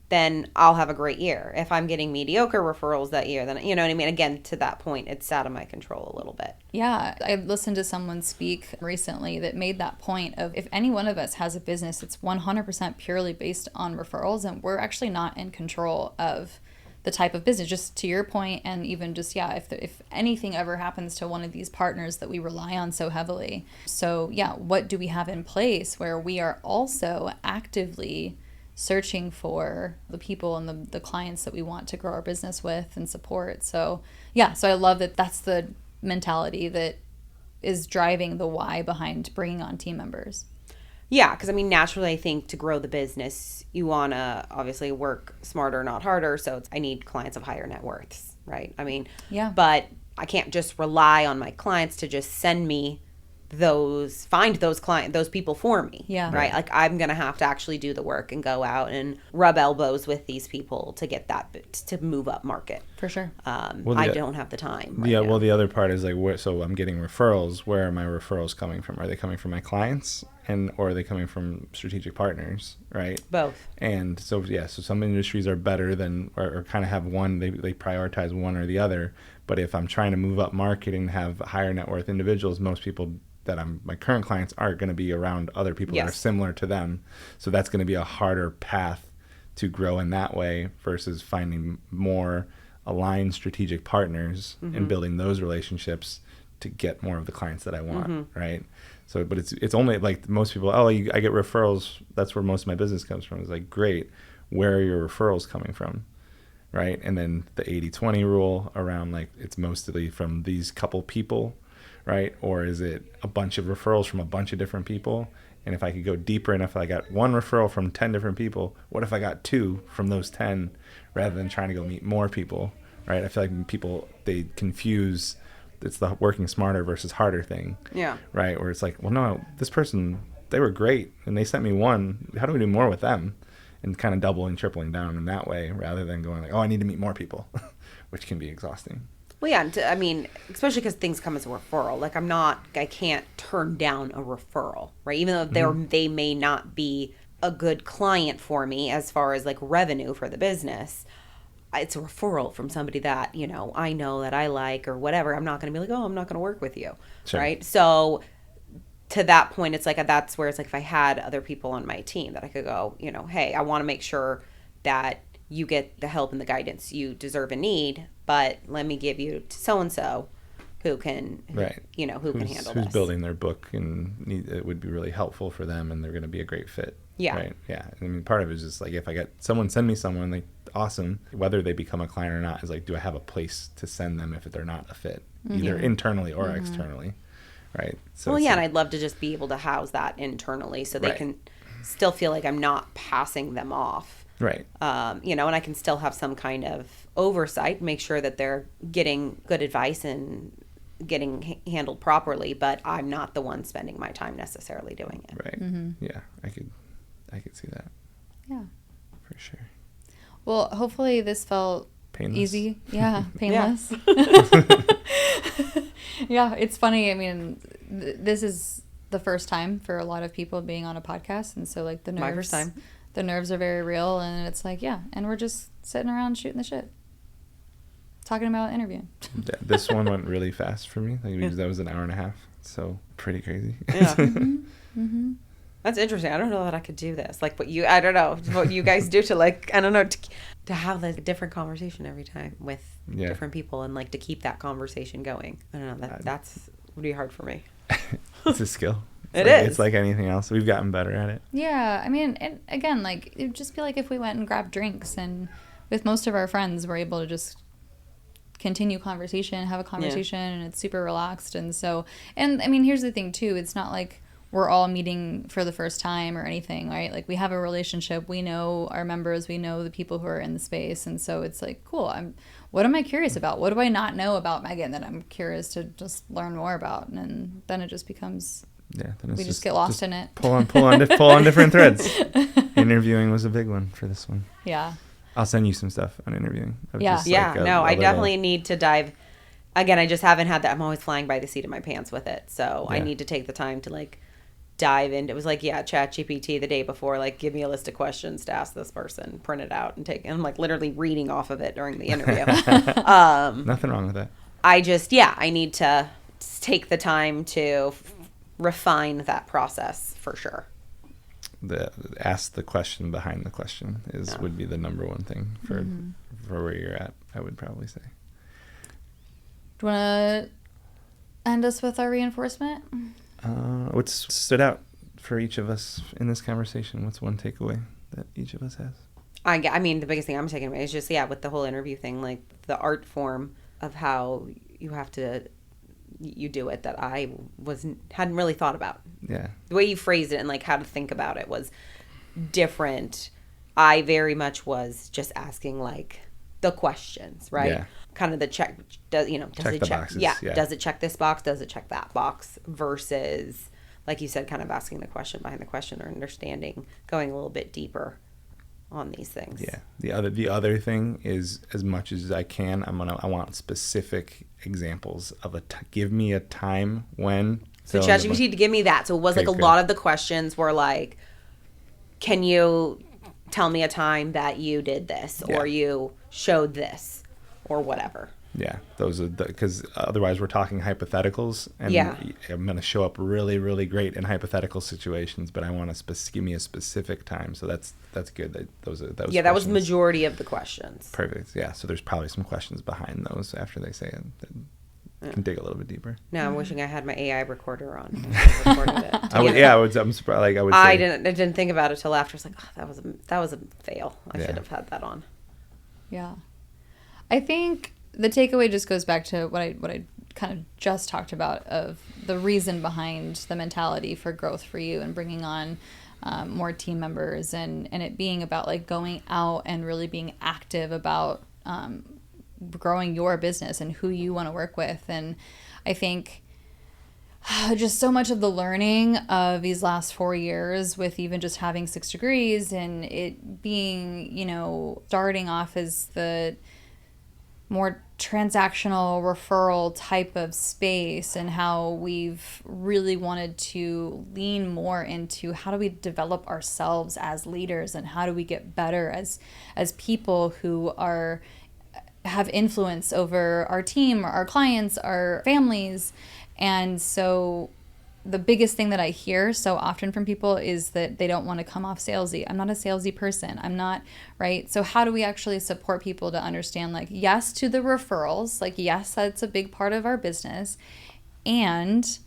[SPEAKER 3] then I'll have a great year. If I'm getting mediocre referrals that year, then, you know what I mean? Again, to that point, it's out of my control a little bit.
[SPEAKER 1] Yeah. I listened to someone speak recently that made that point of, if any one of us has a business that's 100% purely based on referrals, and we're actually not in control of the type of business, just to your point, and even just, if anything ever happens to one of these partners that we rely on so heavily. So yeah, what do we have in place where we are also actively searching for the people and the clients that we want to grow our business with and support? So yeah, so I love that that's the mentality that is driving the why behind bringing on team members.
[SPEAKER 3] Yeah, because I mean, naturally, I think to grow the business, you want to obviously work smarter, not harder. So I need clients of higher net worths, right? I mean, but I can't just rely on my clients to just send me find those people for me.
[SPEAKER 1] Yeah.
[SPEAKER 3] Right. Like, I'm going to have to actually do the work and go out and rub elbows with these people to get to move up market.
[SPEAKER 1] For sure.
[SPEAKER 3] I don't have the time.
[SPEAKER 2] Now. Well, the other part is, like, so I'm getting referrals. Where are my referrals coming from? Are they coming from my clients or are they coming from strategic partners? Right.
[SPEAKER 3] Both.
[SPEAKER 2] And so, so some industries are better than, or kind of have one, they prioritize one or the other. But if I'm trying to move up market and have higher net worth individuals, most people that my current clients aren't going to be around other people that are similar to them. So that's going to be a harder path to grow in that way versus finding more aligned strategic partners and building those relationships to get more of the clients that I want, right? So, but it's only, like, most people, I get referrals. That's where most of my business comes from. It's like, great. Where are your referrals coming from? Right. And then the 80-20 rule around, like, it's mostly from these couple people, right? Or is it a bunch of referrals from a bunch of different people? And if I could go deeper enough, I got one referral from 10 different people. What if I got 2 from those 10 rather than trying to go meet more people, right? I feel like people, they confuse it's the working smarter versus harder thing.
[SPEAKER 3] Yeah.
[SPEAKER 2] Right. Where it's like, well, no, this person, they were great and they sent me one. How do we do more with them? And kind of doubling, tripling down in that way rather than going like, oh, I need to meet more people, which can be exhausting.
[SPEAKER 3] Well, yeah, I mean, especially because things come as a referral. Like, I can't turn down a referral, right? Even though they may not be a good client for me as far as like revenue for the business. It's a referral from somebody that, I know that I like or whatever. I'm not going to be like, oh, I'm not going to work with you,
[SPEAKER 2] Sure.
[SPEAKER 3] right? So to that point, it's like, that's where it's like if I had other people on my team that I could go, hey, I want to make sure that you get the help and the guidance you deserve and need, but let me give you to so-and-so who can,
[SPEAKER 2] right.
[SPEAKER 3] who can handle
[SPEAKER 2] who's
[SPEAKER 3] this.
[SPEAKER 2] building their book and it would be really helpful for them and they're going to be a great fit.
[SPEAKER 3] Yeah.
[SPEAKER 2] Right. Yeah. I mean, part of it is just like, if I get send me someone, like, awesome. Whether they become a client or not is like, do I have a place to send them if they're not a fit, either internally or externally? Right. So
[SPEAKER 3] Well, yeah, and I'd love to just be able to house that internally so they can still feel like I'm not passing them off.
[SPEAKER 2] Right.
[SPEAKER 3] And I can still have some kind of oversight, make sure that they're getting good advice and getting handled properly, but I'm not the one spending my time necessarily doing it.
[SPEAKER 2] Right. Yeah, I could see that.
[SPEAKER 1] Yeah.
[SPEAKER 2] For sure.
[SPEAKER 1] Well, hopefully this felt
[SPEAKER 2] Painless.
[SPEAKER 1] easy. Yeah, painless. Yeah, it's funny. I mean, this is the first time for a lot of people being on a podcast, and so like the nerves.
[SPEAKER 3] My first time.
[SPEAKER 1] The nerves are very real, and it's like, yeah, and we're just sitting around shooting the shit, talking about interviewing.
[SPEAKER 2] This one went really fast for me. Like, that was an hour and a half, so pretty crazy.
[SPEAKER 3] Yeah. That's interesting. I don't know that I could do this. Like I don't know what you guys do to like, I don't know, to have a different conversation every time with different people and like to keep that conversation going. I don't know. That's would be hard for me.
[SPEAKER 2] It's a skill.
[SPEAKER 3] It's
[SPEAKER 2] like anything else. We've gotten better at it.
[SPEAKER 1] Yeah. I mean, and again, like, it'd just be like if we went and grabbed drinks, and with most of our friends, we're able to just continue conversation, have a conversation, and it's super relaxed. And so, and I mean, here's the thing too. It's not like we're all meeting for the first time or anything, right? Like, we have a relationship. We know our members. We know the people who are in the space. And so it's like, cool. What am I curious about? What do I not know about Megan that I'm curious to just learn more about? And then it just becomes,
[SPEAKER 2] then it's
[SPEAKER 1] we just get lost in it.
[SPEAKER 2] Pull on different threads. Interviewing was a big one for this one.
[SPEAKER 1] Yeah.
[SPEAKER 2] I'll send you some stuff on interviewing.
[SPEAKER 3] I definitely need to dive. Again, I just haven't had that. I'm always flying by the seat of my pants with it. So I need to take the time to like dive into. It was like, ChatGPT the day before, like, give me a list of questions to ask this person, print it out and take, and I'm like literally reading off of it during the interview.
[SPEAKER 2] Nothing wrong with that.
[SPEAKER 3] I need to take the time to refine that process for sure.
[SPEAKER 2] Ask the question behind the question would be the number one thing for where you're at, I would probably say.
[SPEAKER 1] Do you want to end us with our reinforcement?
[SPEAKER 2] What's stood out for each of us in this conversation? What's one takeaway that each of us has?
[SPEAKER 3] I mean, the biggest thing I'm taking away is just, with the whole interview thing, like the art form of how you do it that I hadn't really thought about.
[SPEAKER 2] Yeah. The
[SPEAKER 3] way you phrased it and like how to think about it was different. I very much was just asking like the questions, right? Yeah. Kind of the check, does it check?
[SPEAKER 2] Boxes,
[SPEAKER 3] Does it check this box? Does it check that box? Versus, like you said, kind of asking the question behind the question or understanding, going a little bit deeper on these things.
[SPEAKER 2] Yeah. The other thing is, as much as I can, I want specific examples of give me a time when.
[SPEAKER 3] So ChatGPT to give me that. So it was a lot of the questions were like, can you tell me a time that you did this or you showed this or whatever.
[SPEAKER 2] Yeah, those are because otherwise we're talking hypotheticals, and I'm going to show up really, really great in hypothetical situations, but I want to give me a specific time. So that's good. That
[SPEAKER 3] was majority of the questions.
[SPEAKER 2] Perfect. Yeah. So there's probably some questions behind those after they say it that can dig a little bit deeper.
[SPEAKER 3] No, I'm wishing I had my AI recorder on. I recorded it.
[SPEAKER 2] I'm surprised. Like I
[SPEAKER 3] didn't think about it till after. I was like, oh, that was a fail. I should have had that on.
[SPEAKER 1] Yeah, I think the takeaway just goes back to what I kind of just talked about of the reason behind the mentality for growth for you and bringing on more team members and it being about like going out and really being active about growing your business and who you want to work with. And I think just so much of the learning of these last 4 years with even just having 6 degrees and it being, starting off as the more transactional referral type of space, and how we've really wanted to lean more into how do we develop ourselves as leaders and how do we get better as people who have influence over our team, our clients, our families. And so the biggest thing that I hear so often from people is that they don't want to come off salesy. I'm not a salesy person. I'm not, right? So how do we actually support people to understand, like, yes to the referrals, like, yes, that's a big part of our business. And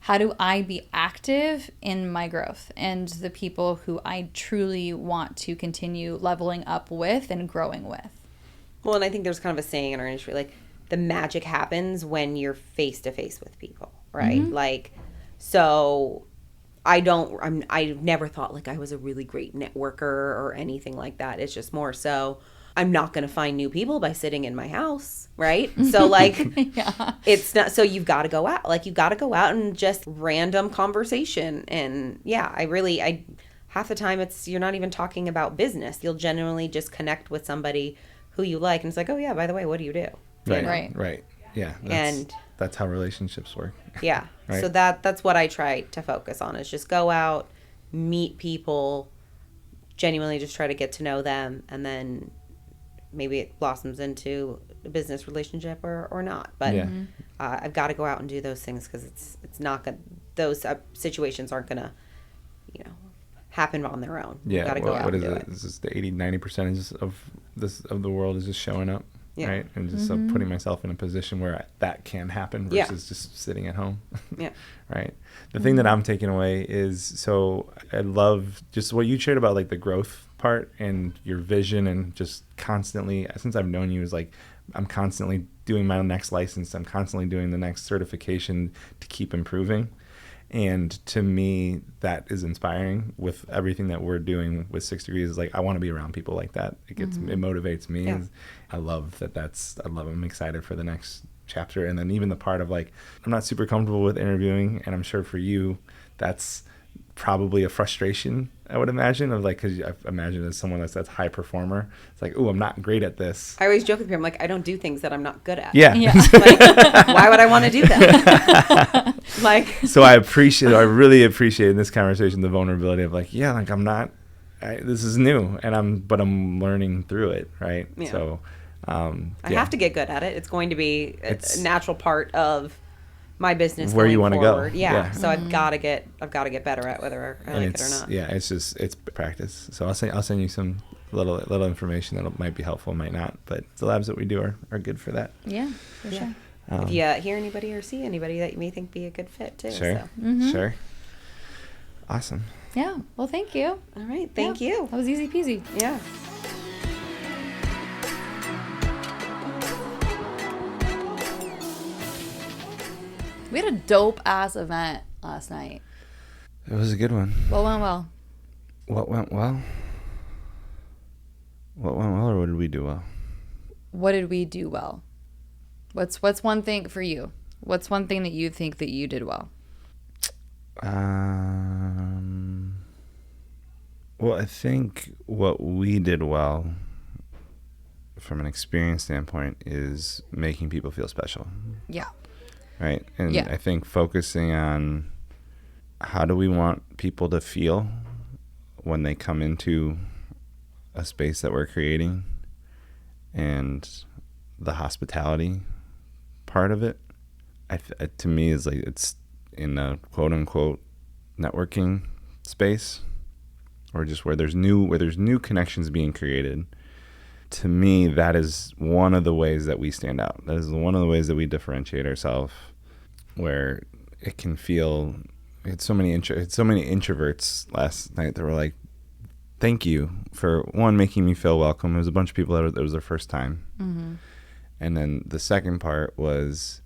[SPEAKER 1] how do I be active in my growth and the people who I truly want to continue leveling up with and growing with?
[SPEAKER 3] Well, and I think there's kind of a saying in our industry, like, the magic happens when you're face to face with people, right?
[SPEAKER 1] Mm-hmm.
[SPEAKER 3] Like, so I never thought like I was a really great networker or anything like that. It's just more so I'm not going to find new people by sitting in my house, right? So like,
[SPEAKER 1] Yeah.
[SPEAKER 3] It's not, so you've got to go out, like, you got to go out and just random conversation. And yeah, half the time you're not even talking about business. You'll genuinely just connect with somebody who you like. And it's like, oh yeah, by the way, what do you do?
[SPEAKER 1] Right.
[SPEAKER 2] Yeah. That's how relationships work.
[SPEAKER 3] Yeah.
[SPEAKER 2] Right.
[SPEAKER 3] So that's what I try to focus on, is just go out, meet people, genuinely just try to get to know them, and then maybe it blossoms into a business relationship or not. But
[SPEAKER 2] Yeah.
[SPEAKER 3] I've got to go out and do those things, because it's not going, those situations aren't going to, happen on their own.
[SPEAKER 2] Yeah.
[SPEAKER 3] You've got to go out
[SPEAKER 2] what
[SPEAKER 3] and
[SPEAKER 2] is
[SPEAKER 3] do
[SPEAKER 2] it?
[SPEAKER 3] it.
[SPEAKER 2] This is the 80-90% of the world is just showing up.
[SPEAKER 3] Yeah.
[SPEAKER 2] Right. And just putting myself in a position where that can happen versus just sitting at home.
[SPEAKER 3] Yeah.
[SPEAKER 2] Right. The thing that I'm taking away is, so I love just what you shared about, like, the growth part and your vision, and just constantly, since I've known you, is like, I'm constantly doing my next license. I'm constantly doing the next certification to keep improving. And to me, that is inspiring with everything that we're doing with 6 Degrees. Is like, I want to be around people like that. It motivates me.
[SPEAKER 3] Yeah.
[SPEAKER 2] I love I'm excited for the next chapter. And then even the part of, like, I'm not super comfortable with interviewing, and I'm sure for you, that's probably a frustration, I would imagine, of, like, because I imagine as someone that's high performer, it's like, oh, I'm not great at this.
[SPEAKER 3] I always joke with people, I'm like, I don't do things that I'm not good at.
[SPEAKER 2] Yeah.
[SPEAKER 3] Like, why would I want to do that? Like,
[SPEAKER 2] so I really appreciate in this conversation the vulnerability of, like, yeah, like, this is new, but I'm learning through it, right?
[SPEAKER 3] Yeah.
[SPEAKER 2] So
[SPEAKER 3] I have to get good at it. It's going to be a natural part of my business
[SPEAKER 2] where
[SPEAKER 3] going
[SPEAKER 2] you want to go.
[SPEAKER 3] Yeah. So I've got to get better at whether I like it or not.
[SPEAKER 2] Yeah, it's practice. So I'll send you some little information that might be helpful, might not, but the labs that we do are good for that.
[SPEAKER 1] Yeah, for sure.
[SPEAKER 3] If you hear anybody or see anybody that you may think be a good fit too.
[SPEAKER 2] Sure.
[SPEAKER 3] So.
[SPEAKER 2] Sure. Awesome.
[SPEAKER 1] Yeah. Well, thank you.
[SPEAKER 3] All right. Thank you.
[SPEAKER 1] That was easy peasy.
[SPEAKER 3] Yeah.
[SPEAKER 1] We had a dope ass event last night.
[SPEAKER 2] It was a good one.
[SPEAKER 1] What went well?
[SPEAKER 2] What went well? What went well, or what did we do well?
[SPEAKER 1] What did we do well? What's one thing for you? What's one thing that you think that you did well?
[SPEAKER 2] Well, I think what we did well from an experience standpoint is making people feel special.
[SPEAKER 1] Yeah.
[SPEAKER 2] Right? And
[SPEAKER 1] Yeah.
[SPEAKER 2] I think focusing on how do we want people to feel when they come into a space that we're creating, and the hospitality part of it, to me, is like, it's in a quote unquote networking space, or just where there's new connections being created. To me, that is one of the ways that we stand out. That is one of the ways that we differentiate ourselves, where it can feel. It's so many introverts last night that were like, thank you for, one, making me feel welcome. There was a bunch of people that it was their first time.
[SPEAKER 1] Mm-hmm.
[SPEAKER 2] And then the second part was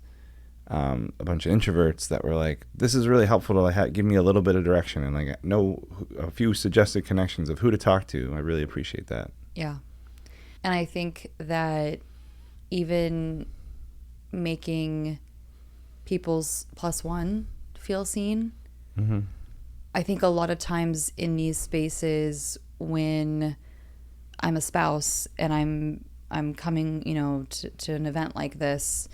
[SPEAKER 2] a bunch of introverts that were like, this is really helpful to give me a little bit of direction, and like know a few suggested connections of who to talk to. I really appreciate that.
[SPEAKER 1] Yeah. And I think that even making people's +1 feel seen.
[SPEAKER 2] Mm-hmm.
[SPEAKER 1] I think a lot of times in these spaces when I'm a spouse and I'm coming, to an event like this,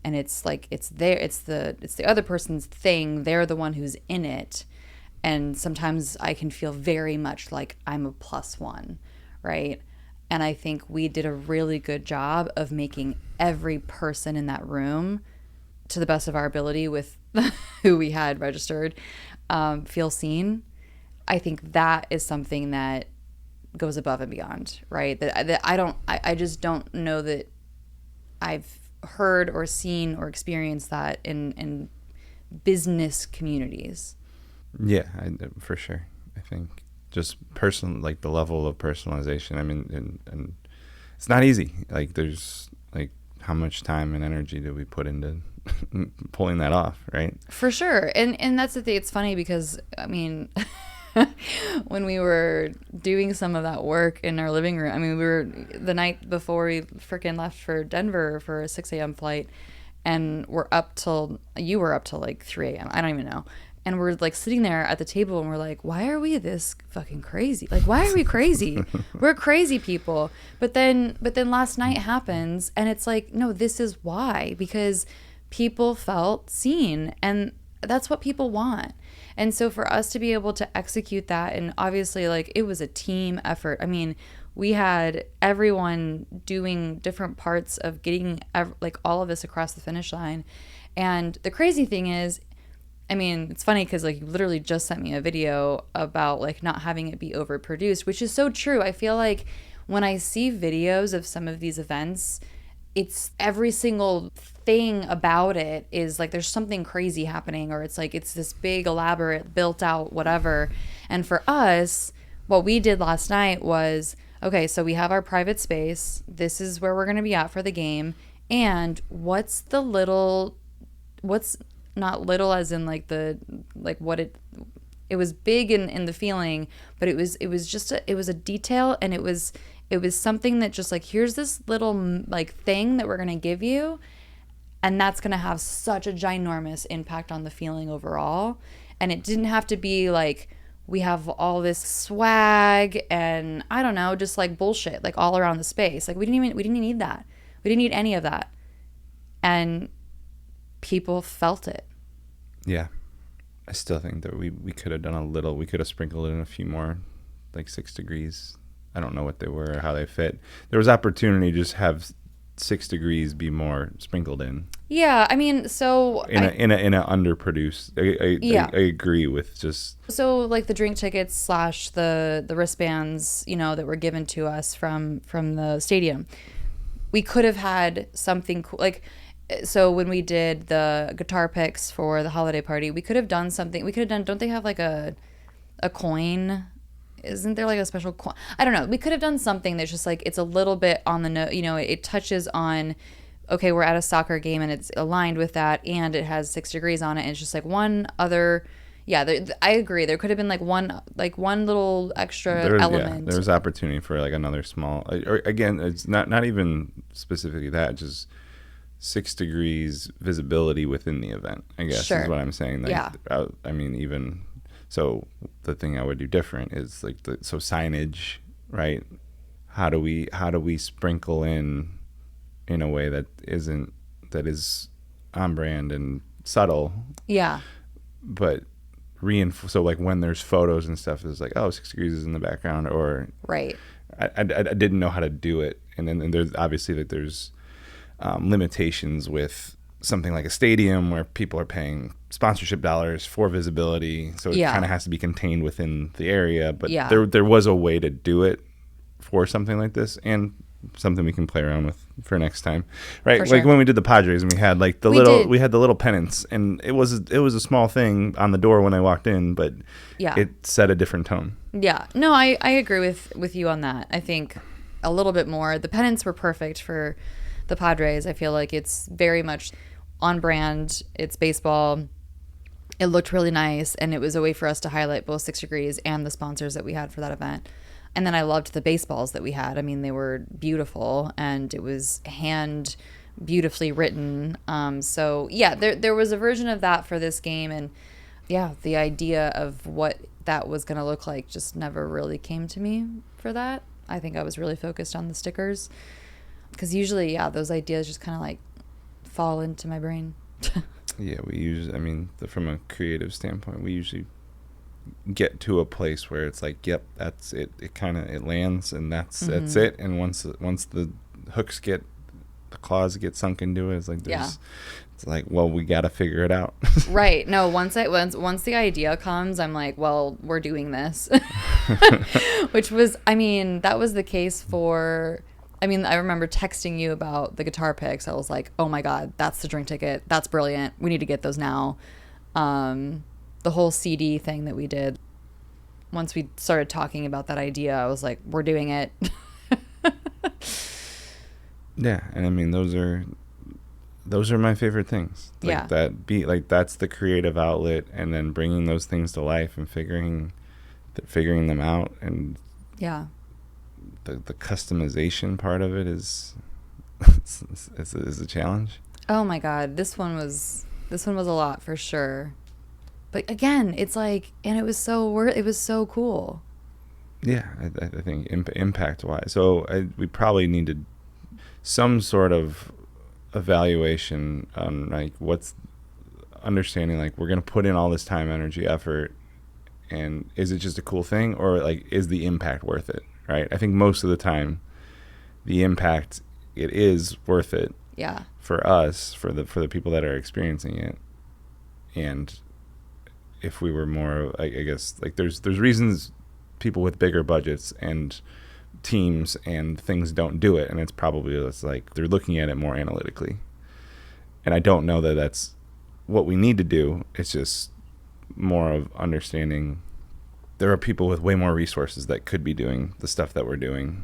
[SPEAKER 1] and it's like it's the other person's thing. They're the one who's in it, and sometimes I can feel very much like I'm a +1, right? And I think we did a really good job of making every person in that room, to the best of our ability with who we had registered, feel seen. I think that is something that goes above and beyond, right? That I just don't know that I've heard or seen or experienced that in business communities.
[SPEAKER 2] Yeah, for sure. I think just like the level of personalization. I mean, and it's not easy. Like, there's like, how much time and energy do we put into pulling that off, right?
[SPEAKER 1] For sure. And that's the thing. It's funny because, I mean, when we were doing some of that work in our living room, I mean, we were the night before we freaking left for Denver for a 6 a.m. flight, and you were up till like 3 a.m. I don't even know. And we're like sitting there at the table and we're like, why are we this fucking crazy? Like, why are we crazy? We're crazy people. But then last night happens and it's like, no, this is why, because people felt seen, and that's what people want. And so for us to be able to execute that, and obviously like it was a team effort. I mean, we had everyone doing different parts of getting like all of this across the finish line. And the crazy thing is, I mean, it's funny because like you literally just sent me a video about like not having it be overproduced, which is so true. I feel like when I see videos of some of these events, it's every single thing about it is like there's something crazy happening, or it's like it's this big, elaborate, built out whatever. And for us, what we did last night was, okay, so we have our private space. This is where we're going to be at for the game. And what's not little as in like what it was big in the feeling, but it was just it was a detail, and it was something that just like, here's this little like thing that we're going to give you, and that's going to have such a ginormous impact on the feeling overall. And it didn't have to be like we have all this swag and I don't know, just like bullshit like all around the space. Like we didn't need that. We didn't need any of that. And people felt it.
[SPEAKER 2] Yeah. I still think that we could have done a little. We could have sprinkled in a few more, like 6 degrees. I don't know what they were or how they fit. There was opportunity to just have 6 degrees be more sprinkled in.
[SPEAKER 1] Yeah, I mean, so
[SPEAKER 2] in a underproduced. I agree with just.
[SPEAKER 1] So like the drink tickets / the wristbands, that were given to us from the stadium, we could have had something cool like. So when we did the guitar picks for the holiday party, we could have done something. We could have done, don't they have like a coin? Isn't there like a special coin? I don't know. We could have done something that's just like, it's a little bit on the note, it touches on, okay, we're at a soccer game and it's aligned with that, and it has 6 degrees on it. And it's just like one other, I agree. There could have been like one little extra element.
[SPEAKER 2] There was opportunity for like another small, or again, it's not even specifically that, just 6 degrees visibility within the event, I guess, is what I'm saying. Like,
[SPEAKER 1] yeah.
[SPEAKER 2] I mean, even so, the thing I would do different is like signage, right? How do we sprinkle in a way that is on brand and subtle?
[SPEAKER 1] Yeah.
[SPEAKER 2] But so like when there's photos and stuff, it's like, oh, 6 degrees is in the background, or
[SPEAKER 1] right.
[SPEAKER 2] I didn't know how to do it, and then there's obviously that there's limitations with something like a stadium where people are paying sponsorship dollars for visibility, so it kind of has to be contained within the area. But there was a way to do it for something like this, and something we can play around with for next time, right?
[SPEAKER 1] For
[SPEAKER 2] like
[SPEAKER 1] sure.
[SPEAKER 2] when we did the Padres and we had like we had the little pennants, and it was a small thing on the door when I walked in, but it set a different tone. Yeah,
[SPEAKER 1] no, I agree with you on that. I think a little bit more. The pennants were perfect for the Padres. I feel like it's very much on brand. It's baseball. It looked really nice, and it was a way for us to highlight both 6 degrees and the sponsors that we had for that event. And then I loved the baseballs that we had. I mean, they were beautiful, and it was hand beautifully written. So yeah, there was a version of that for this game, and yeah, the idea of what that was going to look like just never really came to me for that. I think I was really focused on the stickers, because usually, yeah, those ideas just kind of like fall into my brain.
[SPEAKER 2] Yeah, we usually, I mean, from a creative standpoint, we usually get to a place where it's like, yep, that's it. It kind of, it lands, and that's it. And once the the claws get sunk into it, it's like it's like, well, we got to figure it out.
[SPEAKER 1] Right. No, once the idea comes, I'm like, well, we're doing this. Which was, I mean, that was the case for, I mean, I remember texting you about the guitar picks. I was like, oh my God, that's the drink ticket. That's brilliant. We need to get those now. The whole CD thing that we did, once we started talking about that idea, I was like, we're doing it.
[SPEAKER 2] Yeah. And I mean, those are my favorite things. Like that's the creative outlet, and then bringing those things to life and figuring them out, and
[SPEAKER 1] yeah,
[SPEAKER 2] the customization part of it is is a challenge.
[SPEAKER 1] Oh my God, this one was a lot for sure. But again, it's like, and it was so cool.
[SPEAKER 2] Yeah, I think impact wise. So we probably needed some sort of evaluation on like what's understanding, like we're going to put in all this time, energy, effort, and is it just a cool thing, or like is the impact worth it, right? I think most of the time the impact, it is worth it.
[SPEAKER 1] Yeah.
[SPEAKER 2] For us, for the people that are experiencing it. And if we were more, I guess, like there's reasons people with bigger budgets and teams and things don't do it, and it's like they're looking at it more analytically. And I don't know that that's what we need to do. It's just more of understanding there are people with way more resources that could be doing the stuff that we're doing,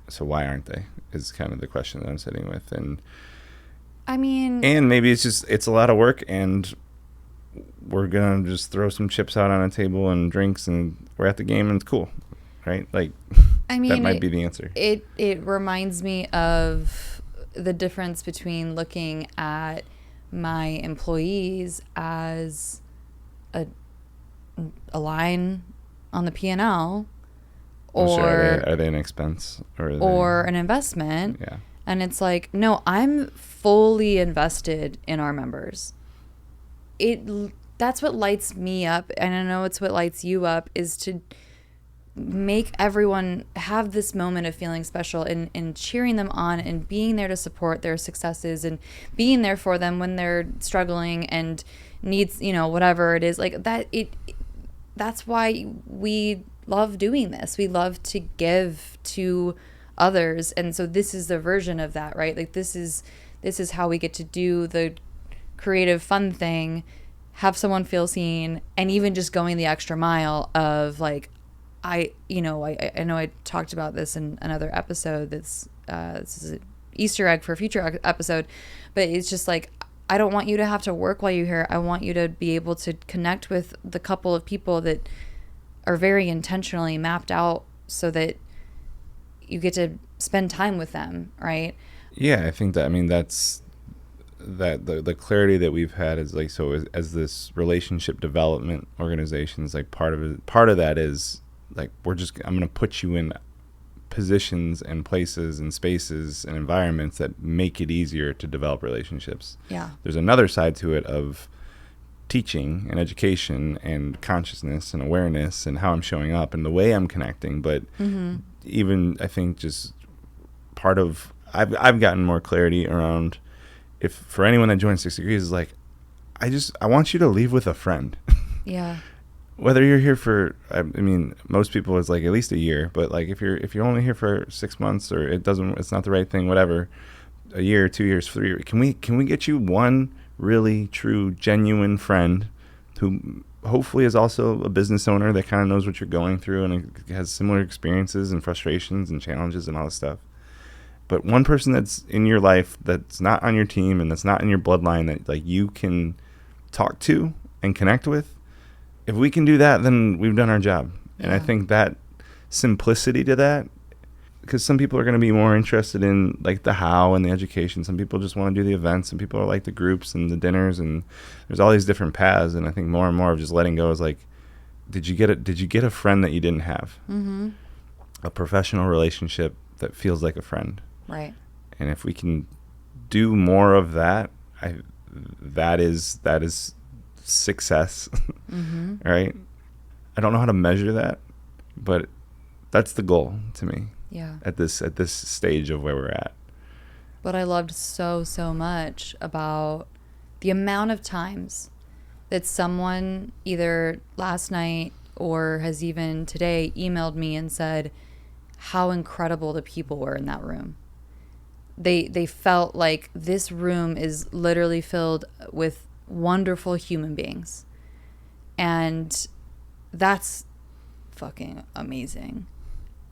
[SPEAKER 2] so why aren't they, is kind of the question that I'm sitting with. And
[SPEAKER 1] I mean,
[SPEAKER 2] and maybe it's a lot of work, and we're gonna just throw some chips out on a table and drinks, and we're at the game, and it's cool, right? Like, I mean, that might be the answer.
[SPEAKER 1] It reminds me of the difference between looking at my employees as a line on the P&L, or
[SPEAKER 2] sure, are they an expense
[SPEAKER 1] or an investment?
[SPEAKER 2] Yeah.
[SPEAKER 1] And it's like, no, I'm fully invested in our members. That's what lights me up, and I know it's what lights you up, is to make everyone have this moment of feeling special, and cheering them on, and being there to support their successes, and being there for them when they're struggling and needs, whatever it is, like that. That's why we love doing this. We love to give to others, and so this is the version of that, right? Like this is how we get to do the creative fun thing, have someone feel seen, and even just going the extra mile of like, I know I talked about this in another episode. This is an Easter egg for a future episode, but it's just like, I don't want you to have to work while you're here. I want you to be able to connect with the couple of people that are very intentionally mapped out so that you get to spend time with them, right?
[SPEAKER 2] Yeah, I think that, I mean, that's the clarity that we've had is like, so as this relationship development organization is like part of that is like, I'm going to put you in positions and places and spaces and environments that make it easier to develop relationships.
[SPEAKER 1] Yeah.
[SPEAKER 2] There's another side to it of teaching and education and consciousness and awareness and how I'm showing up and the way I'm connecting. But even, I think, just part of, I've gotten more clarity around, if for anyone that joins 6 Degrees, is like, I want you to leave with a friend.
[SPEAKER 1] Yeah.
[SPEAKER 2] Whether you're here for, I mean, most people it's like at least a year, but like if you're only here for 6 months, or it's not the right thing, whatever, a year, 2 years, 3 years, can we get you one really true, genuine friend who hopefully is also a business owner that kind of knows what you're going through and has similar experiences and frustrations and challenges and all this stuff. But one person that's in your life that's not on your team and that's not in your bloodline that like you can talk to and connect with. If we can do that, then we've done our job. And I think that simplicity to that because some people are going to be more interested in like the how and the education. Some people just want to do the events. Some people are like the groups and the dinners, and there's all these different paths. And I think more and more of just letting go is like, did you get a friend that you didn't have?
[SPEAKER 1] Mm-hmm.
[SPEAKER 2] A professional relationship that feels like a friend.
[SPEAKER 1] Right.
[SPEAKER 2] And if we can do more of that, that is success.
[SPEAKER 1] Mm-hmm.
[SPEAKER 2] Right? I don't know how to measure that, but that's the goal to me.
[SPEAKER 1] Yeah.
[SPEAKER 2] At this stage of where we're at.
[SPEAKER 1] What I loved so much about the amount of times that someone either last night or has even today emailed me and said how incredible the people were in that room. They felt like this room is literally filled with wonderful human beings. And that's fucking amazing.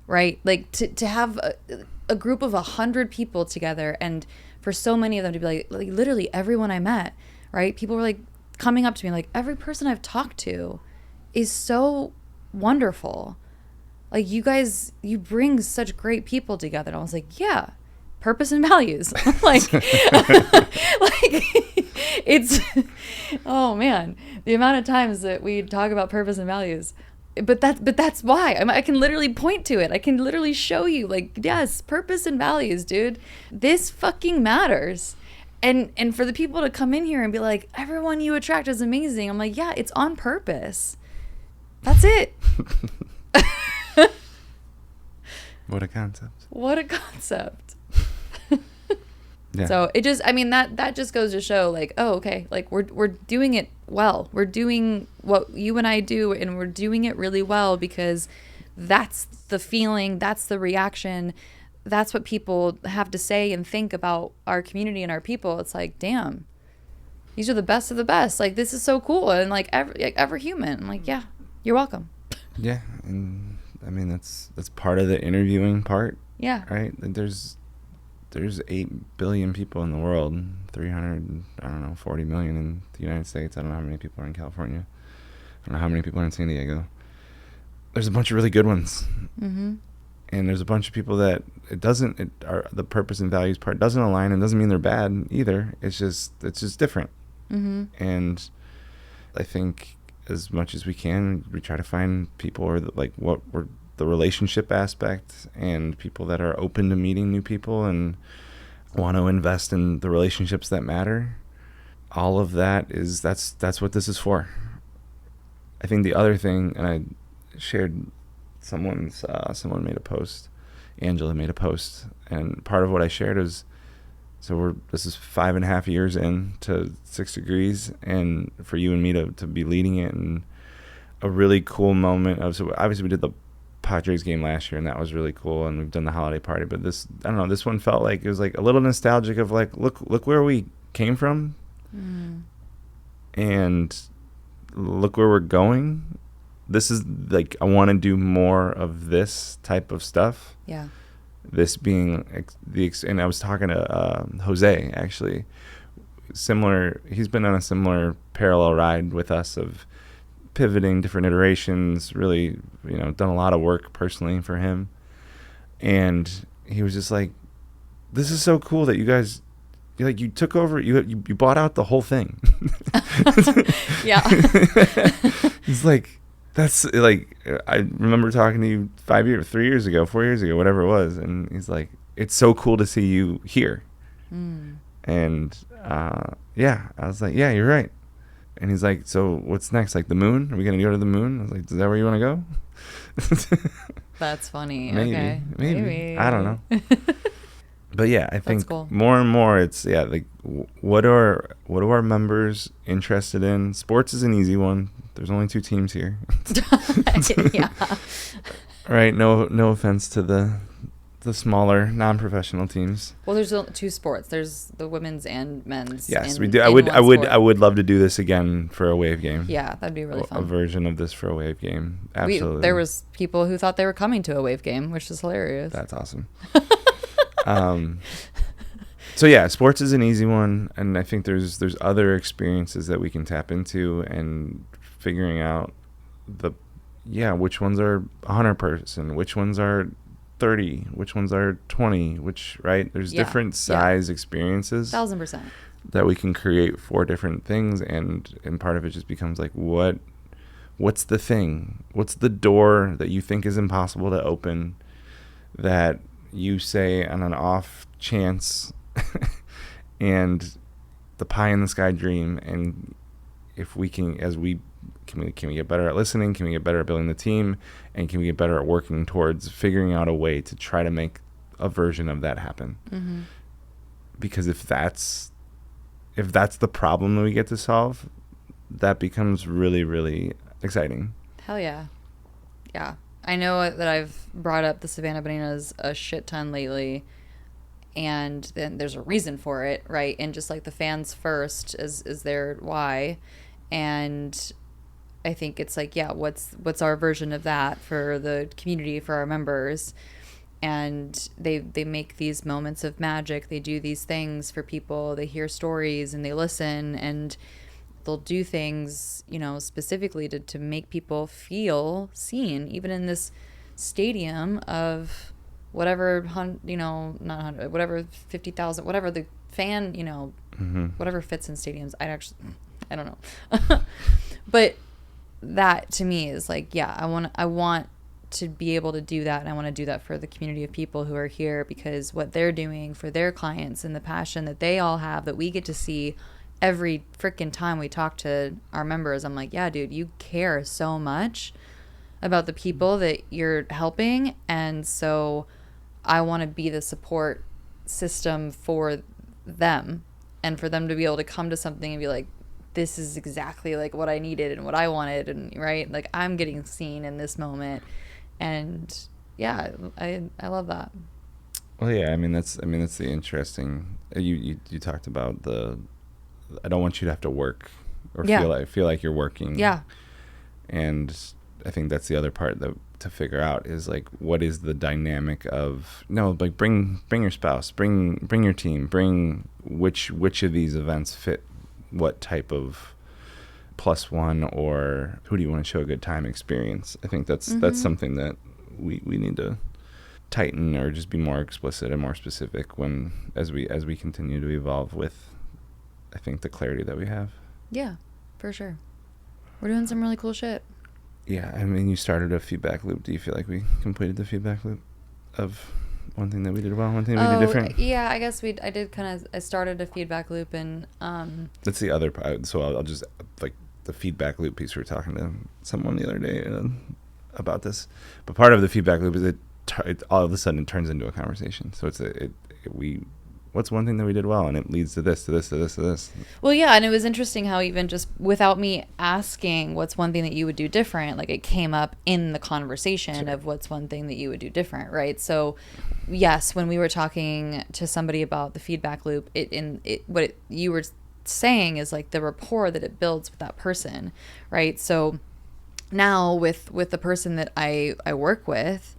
[SPEAKER 1] Right? Like to have a group of 100 people together, and for so many of them to be like literally everyone I met, right? People were like coming up to me like, every person I've talked to is so wonderful. Like, you guys, you bring such great people together. And I was like, yeah, purpose and values. like, like it's, oh man, the amount of times that we talk about purpose and values. But that's why I can literally point to it. I can literally show you, like, yes, purpose and values, dude. This fucking matters. And for the people to come in here and be like, everyone you attract is amazing. I'm like, yeah, it's on purpose. That's it.
[SPEAKER 2] What a concept.
[SPEAKER 1] What a concept.
[SPEAKER 2] Yeah.
[SPEAKER 1] So it just, I mean, that just goes to show, like, oh, okay, like we're doing it well. We're doing what you and I do, and we're doing it really well because that's the feeling, that's the reaction, that's what people have to say and think about our community and our people. It's like, damn, these are the best of the best. Like, this is so cool, and like every human. I'm like, yeah, you're welcome.
[SPEAKER 2] Yeah, and I mean that's part of the interviewing part.
[SPEAKER 1] Yeah.
[SPEAKER 2] Right. There's 8 billion people in the world, 40 million in the United States. I don't know how many people are in California. I don't know how many people are in San Diego. There's a bunch of really good ones.
[SPEAKER 1] Mm-hmm.
[SPEAKER 2] And there's a bunch of people that the purpose and values part doesn't align, and doesn't mean they're bad either. It's just different.
[SPEAKER 1] Mm-hmm.
[SPEAKER 2] And I think as much as we can, we try to find people or the relationship aspect, and people that are open to meeting new people and want to invest in the relationships that matter. All of that that's what this is for. I think the other thing, and I shared someone made a post, Angela made a post, and part of what I shared is, this is 5.5 years in to 6 Degrees, and for you and me to be leading it, and a really cool moment of, so obviously we did the Padres game last year, and that was really cool, and we've done the holiday party, but this, I don't know, this one felt like it was like a little nostalgic of like, look where we came from, and look where we're going. This is like, I want to do more of this type of stuff.
[SPEAKER 1] Yeah.
[SPEAKER 2] This being and I was talking to Jose, actually, similar, he's been on a similar parallel ride with us of pivoting, different iterations, really, done a lot of work personally for him. And he was just like, this is so cool that you guys, you took over, you bought out the whole thing.
[SPEAKER 1] Yeah.
[SPEAKER 2] He's like, that's like, I remember talking to you 4 years ago, whatever it was. And he's like, it's so cool to see you here. And yeah, I was like, yeah, you're right. And he's like, so what's next? Like the moon? Are we going to go to the moon? I was like, is that where you want to go?
[SPEAKER 1] That's funny.
[SPEAKER 2] Maybe,
[SPEAKER 1] okay.
[SPEAKER 2] maybe. I don't know. But yeah, I think
[SPEAKER 1] cool.
[SPEAKER 2] more and more it's, like, what are our members interested in? Sports is an easy one. There's only 2 teams here.
[SPEAKER 1] Yeah.
[SPEAKER 2] Right. No offense to the smaller non-professional teams.
[SPEAKER 1] Well, there's 2 sports. There's the women's and men's.
[SPEAKER 2] Yes, we do. I would love to do this again for a wave game.
[SPEAKER 1] Yeah, that'd be really fun.
[SPEAKER 2] A version of this for a wave game. Absolutely.
[SPEAKER 1] There was people who thought they were coming to a wave game, which is hilarious.
[SPEAKER 2] That's awesome. So yeah, sports is an easy one, and I think there's other experiences that we can tap into, and figuring out which ones are a hunter person, which ones are 30, which ones are 20, which, right? There's different size experiences
[SPEAKER 1] 1000%
[SPEAKER 2] that we can create for different things. And part of it just becomes like, what's the thing? What's the door that you think is impossible to open that you say on an off chance and the pie in the sky dream? And if we can, can we get better at listening? Can we get better at building the team? And can we get better at working towards figuring out a way to try to make a version of that happen?
[SPEAKER 1] Mm-hmm.
[SPEAKER 2] Because if that's the problem that we get to solve, that becomes really, really exciting.
[SPEAKER 1] Hell yeah. Yeah. I know that I've brought up the Savannah Bananas a shit ton lately, and then there's a reason for it, right? And just like the fans first is their why. And I think it's like, yeah, what's our version of that for the community, for our members? And they make these moments of magic. They do these things for people. They hear stories and they listen, and they'll do things, specifically to make people feel seen, even in this stadium of whatever, not 100, whatever 50,000, whatever the fan,
[SPEAKER 2] Mm-hmm.
[SPEAKER 1] whatever fits in stadiums. I don't know. But that to me is like, yeah, I want to be able to do that, and I want to do that for the community of people who are here, because what they're doing for their clients and the passion that they all have that we get to see every freaking time we talk to our members, I'm like, yeah, dude, you care so much about the people that you're helping, and so I want to be the support system for them, and for them to be able to come to something and be like, this is exactly like what I needed and what I wanted, and right, like I'm getting seen in this moment. And yeah, I love that.
[SPEAKER 2] Well, yeah, I mean that's the interesting. You talked about I don't want you to have to work or feel like you're working.
[SPEAKER 1] Yeah.
[SPEAKER 2] And I think that's the other part to figure out is like, what is the dynamic of, like bring your spouse, bring your team, bring which of these events fit what type of +1, or who do you want to show a good time experience. I think that's something that we need to tighten or just be more explicit and more specific as we continue to evolve with, I think, the clarity that we have.
[SPEAKER 1] Yeah, for sure. We're doing some really cool shit.
[SPEAKER 2] Yeah, I mean, you started a feedback loop. Do you feel like we completed the feedback loop of one thing that we did well, one thing we did different?
[SPEAKER 1] Yeah, I guess I started a feedback loop, and
[SPEAKER 2] that's the other part. So I'll just, like, the feedback loop piece. We were talking to someone the other day about this, but part of the feedback loop is it all of a sudden it turns into a conversation. So what's one thing that we did well, and it leads to this, to this, to this, to this.
[SPEAKER 1] Well, yeah, and it was interesting how even just without me asking what's one thing that you would do different, like it came up in the conversation of what's one thing that you would do different, right? So yes, when we were talking to somebody about the feedback loop, what you were saying is like the rapport that it builds with that person, right? So now with the person that I work with,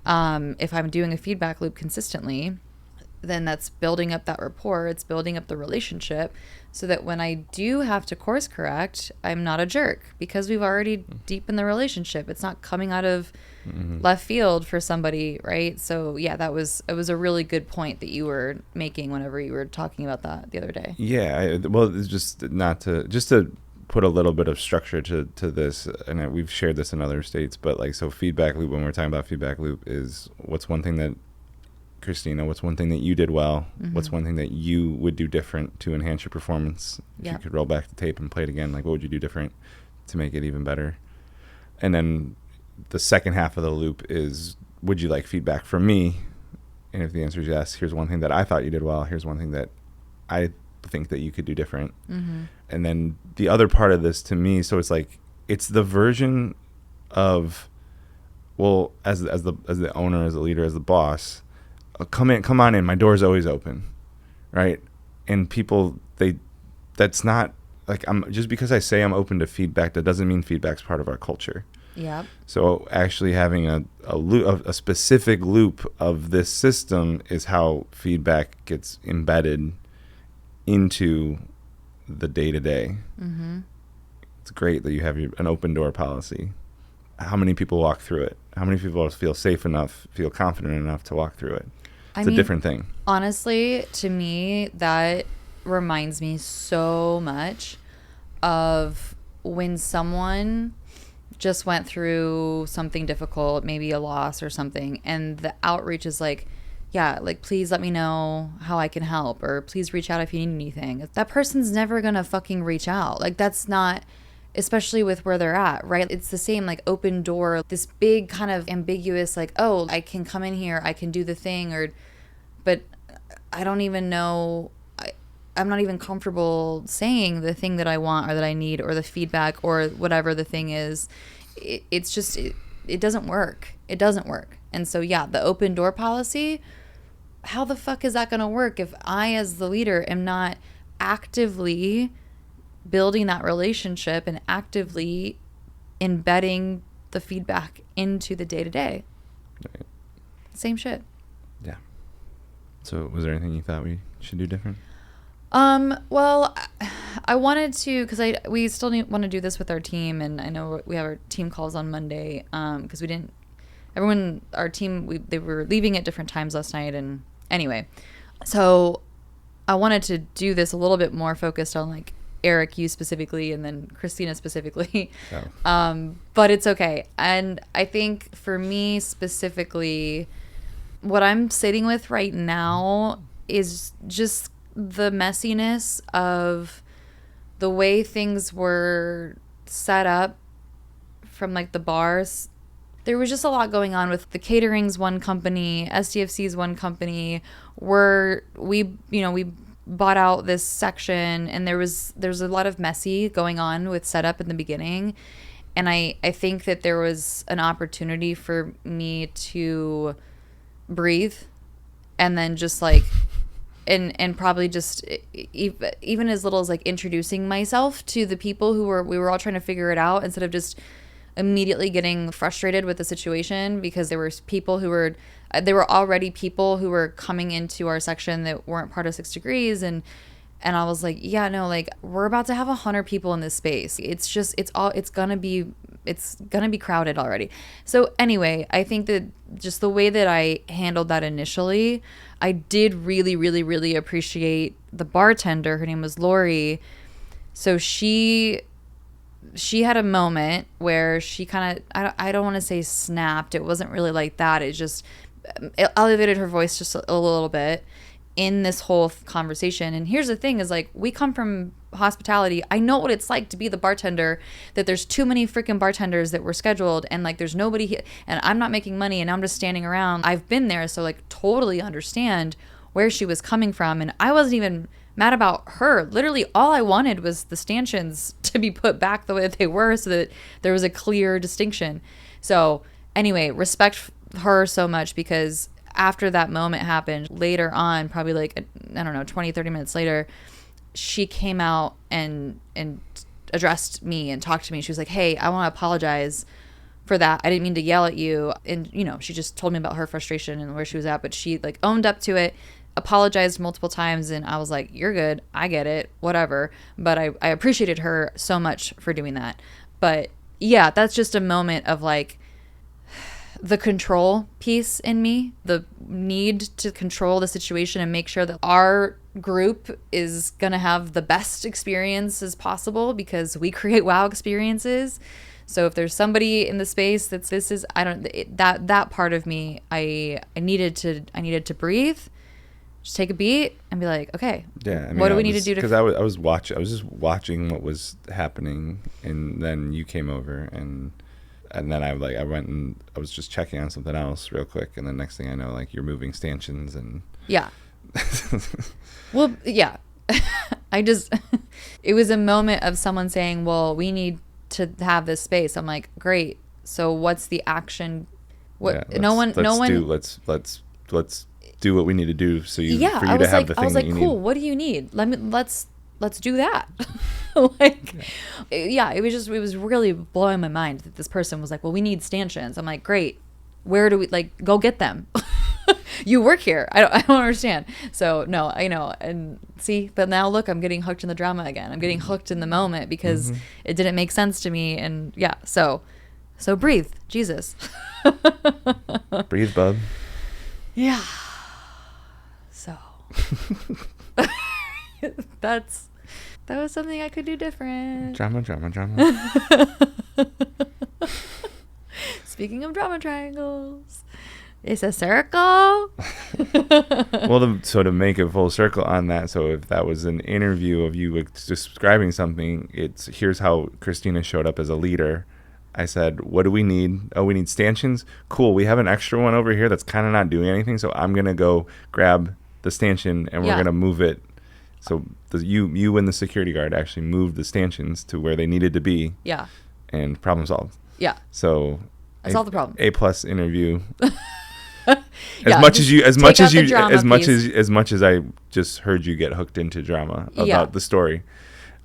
[SPEAKER 1] if I'm doing a feedback loop consistently, then that's building up that rapport. It's building up the relationship so that when I do have to course correct, I'm not a jerk, because we've already deepened the relationship. It's not coming out of left field for somebody, right? So yeah, it was a really good point that you were making whenever you were talking about that the other day.
[SPEAKER 2] Yeah, well, it's just to put a little bit of structure to this, and we've shared this in other states, but like, so feedback loop, when we're talking about feedback loop, is what's one thing that, Christina, what's one thing that you did well? What's one thing that you would do different to enhance your performance? If you could roll back the tape and play it again, like, what would you do different to make it even better? And then the second half of the loop is, would you like feedback from me? And if the answer is yes, here's one thing that I thought you did well. Here's one thing that I think that you could do different. And then the other part of this to me, so it's like, it's the version of, well, as the owner, as the leader, as the boss, come on in, my door's always open, right? And people, that's not like, just because I say I'm open to feedback, that doesn't mean feedback's part of our culture.
[SPEAKER 1] Yeah.
[SPEAKER 2] So actually having a specific loop of this system is how feedback gets embedded into the day-to-day. It's great that you have an open door policy. How many people walk through it? How many people feel safe enough, feel confident enough to walk through it? It's a different thing.
[SPEAKER 1] Honestly, to me, that reminds me so much of when someone just went through something difficult, maybe a loss or something, and the outreach is like, yeah, like, please let me know how I can help, or please reach out if you need anything. That person's never gonna fucking reach out. Like, that's not, especially with where they're at, right? It's the same, like, open door, this big kind of ambiguous, like, oh, I can come in here, I can do the thing, but I don't even know, I'm not even comfortable saying the thing that I want or that I need, or the feedback, or whatever the thing is. It's just, it doesn't work. It doesn't work. And so, yeah, the open door policy, how the fuck is that going to work if I, as the leader, am not actively building that relationship and actively embedding the feedback into the day-to-day?
[SPEAKER 2] Right.
[SPEAKER 1] Same shit.
[SPEAKER 2] Yeah. So was there anything you thought we should do different?
[SPEAKER 1] Well, I wanted to, because we still want to do this with our team, and I know we have our team calls on Monday, because our team, they were leaving at different times last night, and anyway, so I wanted to do this a little bit more focused on, like, Eric, you specifically, and then Christina specifically. Oh. But it's okay. And I think for me specifically, what I'm sitting with right now is just the messiness of the way things were set up from, like, the bars. There was just a lot going on with the catering's one company, SDFC's one company, where we bought out this section, and there's a lot of messy going on with setup in the beginning. And I think that there was an opportunity for me to breathe, and then just, like, and probably just even as little as, like, introducing myself to the people we were all trying to figure it out, instead of just immediately getting frustrated with the situation, because there were people there were already people who were coming into our section that weren't part of 6 Degrees, and I was like, yeah, no, like, we're about to have 100 people in this space. It's just, it's gonna be crowded already. So anyway, I think that just the way that I handled that initially, I did really, really, really appreciate the bartender. Her name was Lori. So she had a moment where she kind of, I don't want to say snapped. It wasn't really like that. It elevated her voice just a little bit in this whole conversation. And here's the thing is, like, we come from hospitality. I know what it's like to be the bartender, that there's too many freaking bartenders that were scheduled, and, like, there's nobody here, and I'm not making money, and I'm just standing around. I've been there, so, like, totally understand where she was coming from. And I wasn't even mad about her. Literally all I wanted was the stanchions to be put back the way that they were, so that there was a clear distinction. So anyway, respect her so much, because after that moment happened, later on, probably, like, I don't know, 20, 30 minutes later, she came out and addressed me and talked to me. She was like, hey, I want to apologize for that. I didn't mean to yell at you. And, she just told me about her frustration and where she was at, but she, like, owned up to it, apologized multiple times, and I was like, you're good, I get it, whatever. But I appreciated her so much for doing that. But yeah, that's just a moment of, like, the control piece in me, the need to control the situation and make sure that our group is going to have the best experience as possible, because we create wow experiences. So if there's somebody in the space that part of me, I needed to breathe, just take a beat and be like, okay,
[SPEAKER 2] yeah, I mean,
[SPEAKER 1] what do we need to do?
[SPEAKER 2] Because I was just watching what was happening, and then you came over, and then I went and I was just checking on something else real quick, and then next thing I know, like, you're moving stanchions, and
[SPEAKER 1] yeah. Well, yeah. It was a moment of someone saying, well, we need to have this space. I'm like, great. So what's the action? Let's
[SPEAKER 2] do what we need to do for you to have the thing that you need.
[SPEAKER 1] Cool. What do you need? Let's do that. Like, yeah, it was really blowing my mind that this person was like, well, we need stanchions. I'm like, great. Where do we, like, go get them? You work here. I don't understand. So no, I know. And see, but now look, I'm getting hooked in the drama again. I'm getting hooked in the moment because it didn't make sense to me. And yeah, so So breathe, Jesus.
[SPEAKER 2] Breathe, bub.
[SPEAKER 1] Yeah. So that was something I could do different.
[SPEAKER 2] Drama.
[SPEAKER 1] Speaking of drama triangles, it's a circle.
[SPEAKER 2] Well, so to make a full circle on that, so if that was an interview of you describing something, it's here's how Christina showed up as a leader. I said, what do we need? Oh, we need stanchions. Cool. We have an extra one over here that's kind of not doing anything. So I'm going to go grab the stanchion and we're going to move it. So you and the security guard actually moved the stanchions to where they needed to be.
[SPEAKER 1] Yeah.
[SPEAKER 2] And problem solved.
[SPEAKER 1] Yeah.
[SPEAKER 2] So
[SPEAKER 1] I solved the problem.
[SPEAKER 2] A+ interview.
[SPEAKER 1] As
[SPEAKER 2] much as I just heard you get hooked into drama about the story.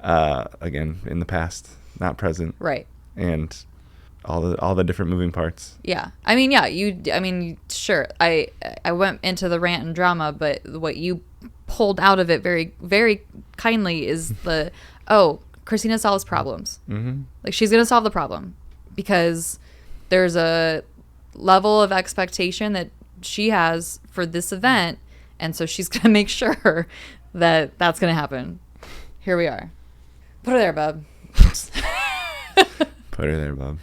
[SPEAKER 2] Again, in the past, not present.
[SPEAKER 1] Right.
[SPEAKER 2] And all the different moving parts.
[SPEAKER 1] Yeah. Sure. I went into the rant and drama, but what you pulled out of it very, very kindly is Christina solves problems.
[SPEAKER 2] Mm-hmm.
[SPEAKER 1] Like, she's going to solve the problem because there's a level of expectation that she has for this event. And so she's going to make sure that that's going to happen. Here we are. Put her there, bub.
[SPEAKER 2] Put her there, bub.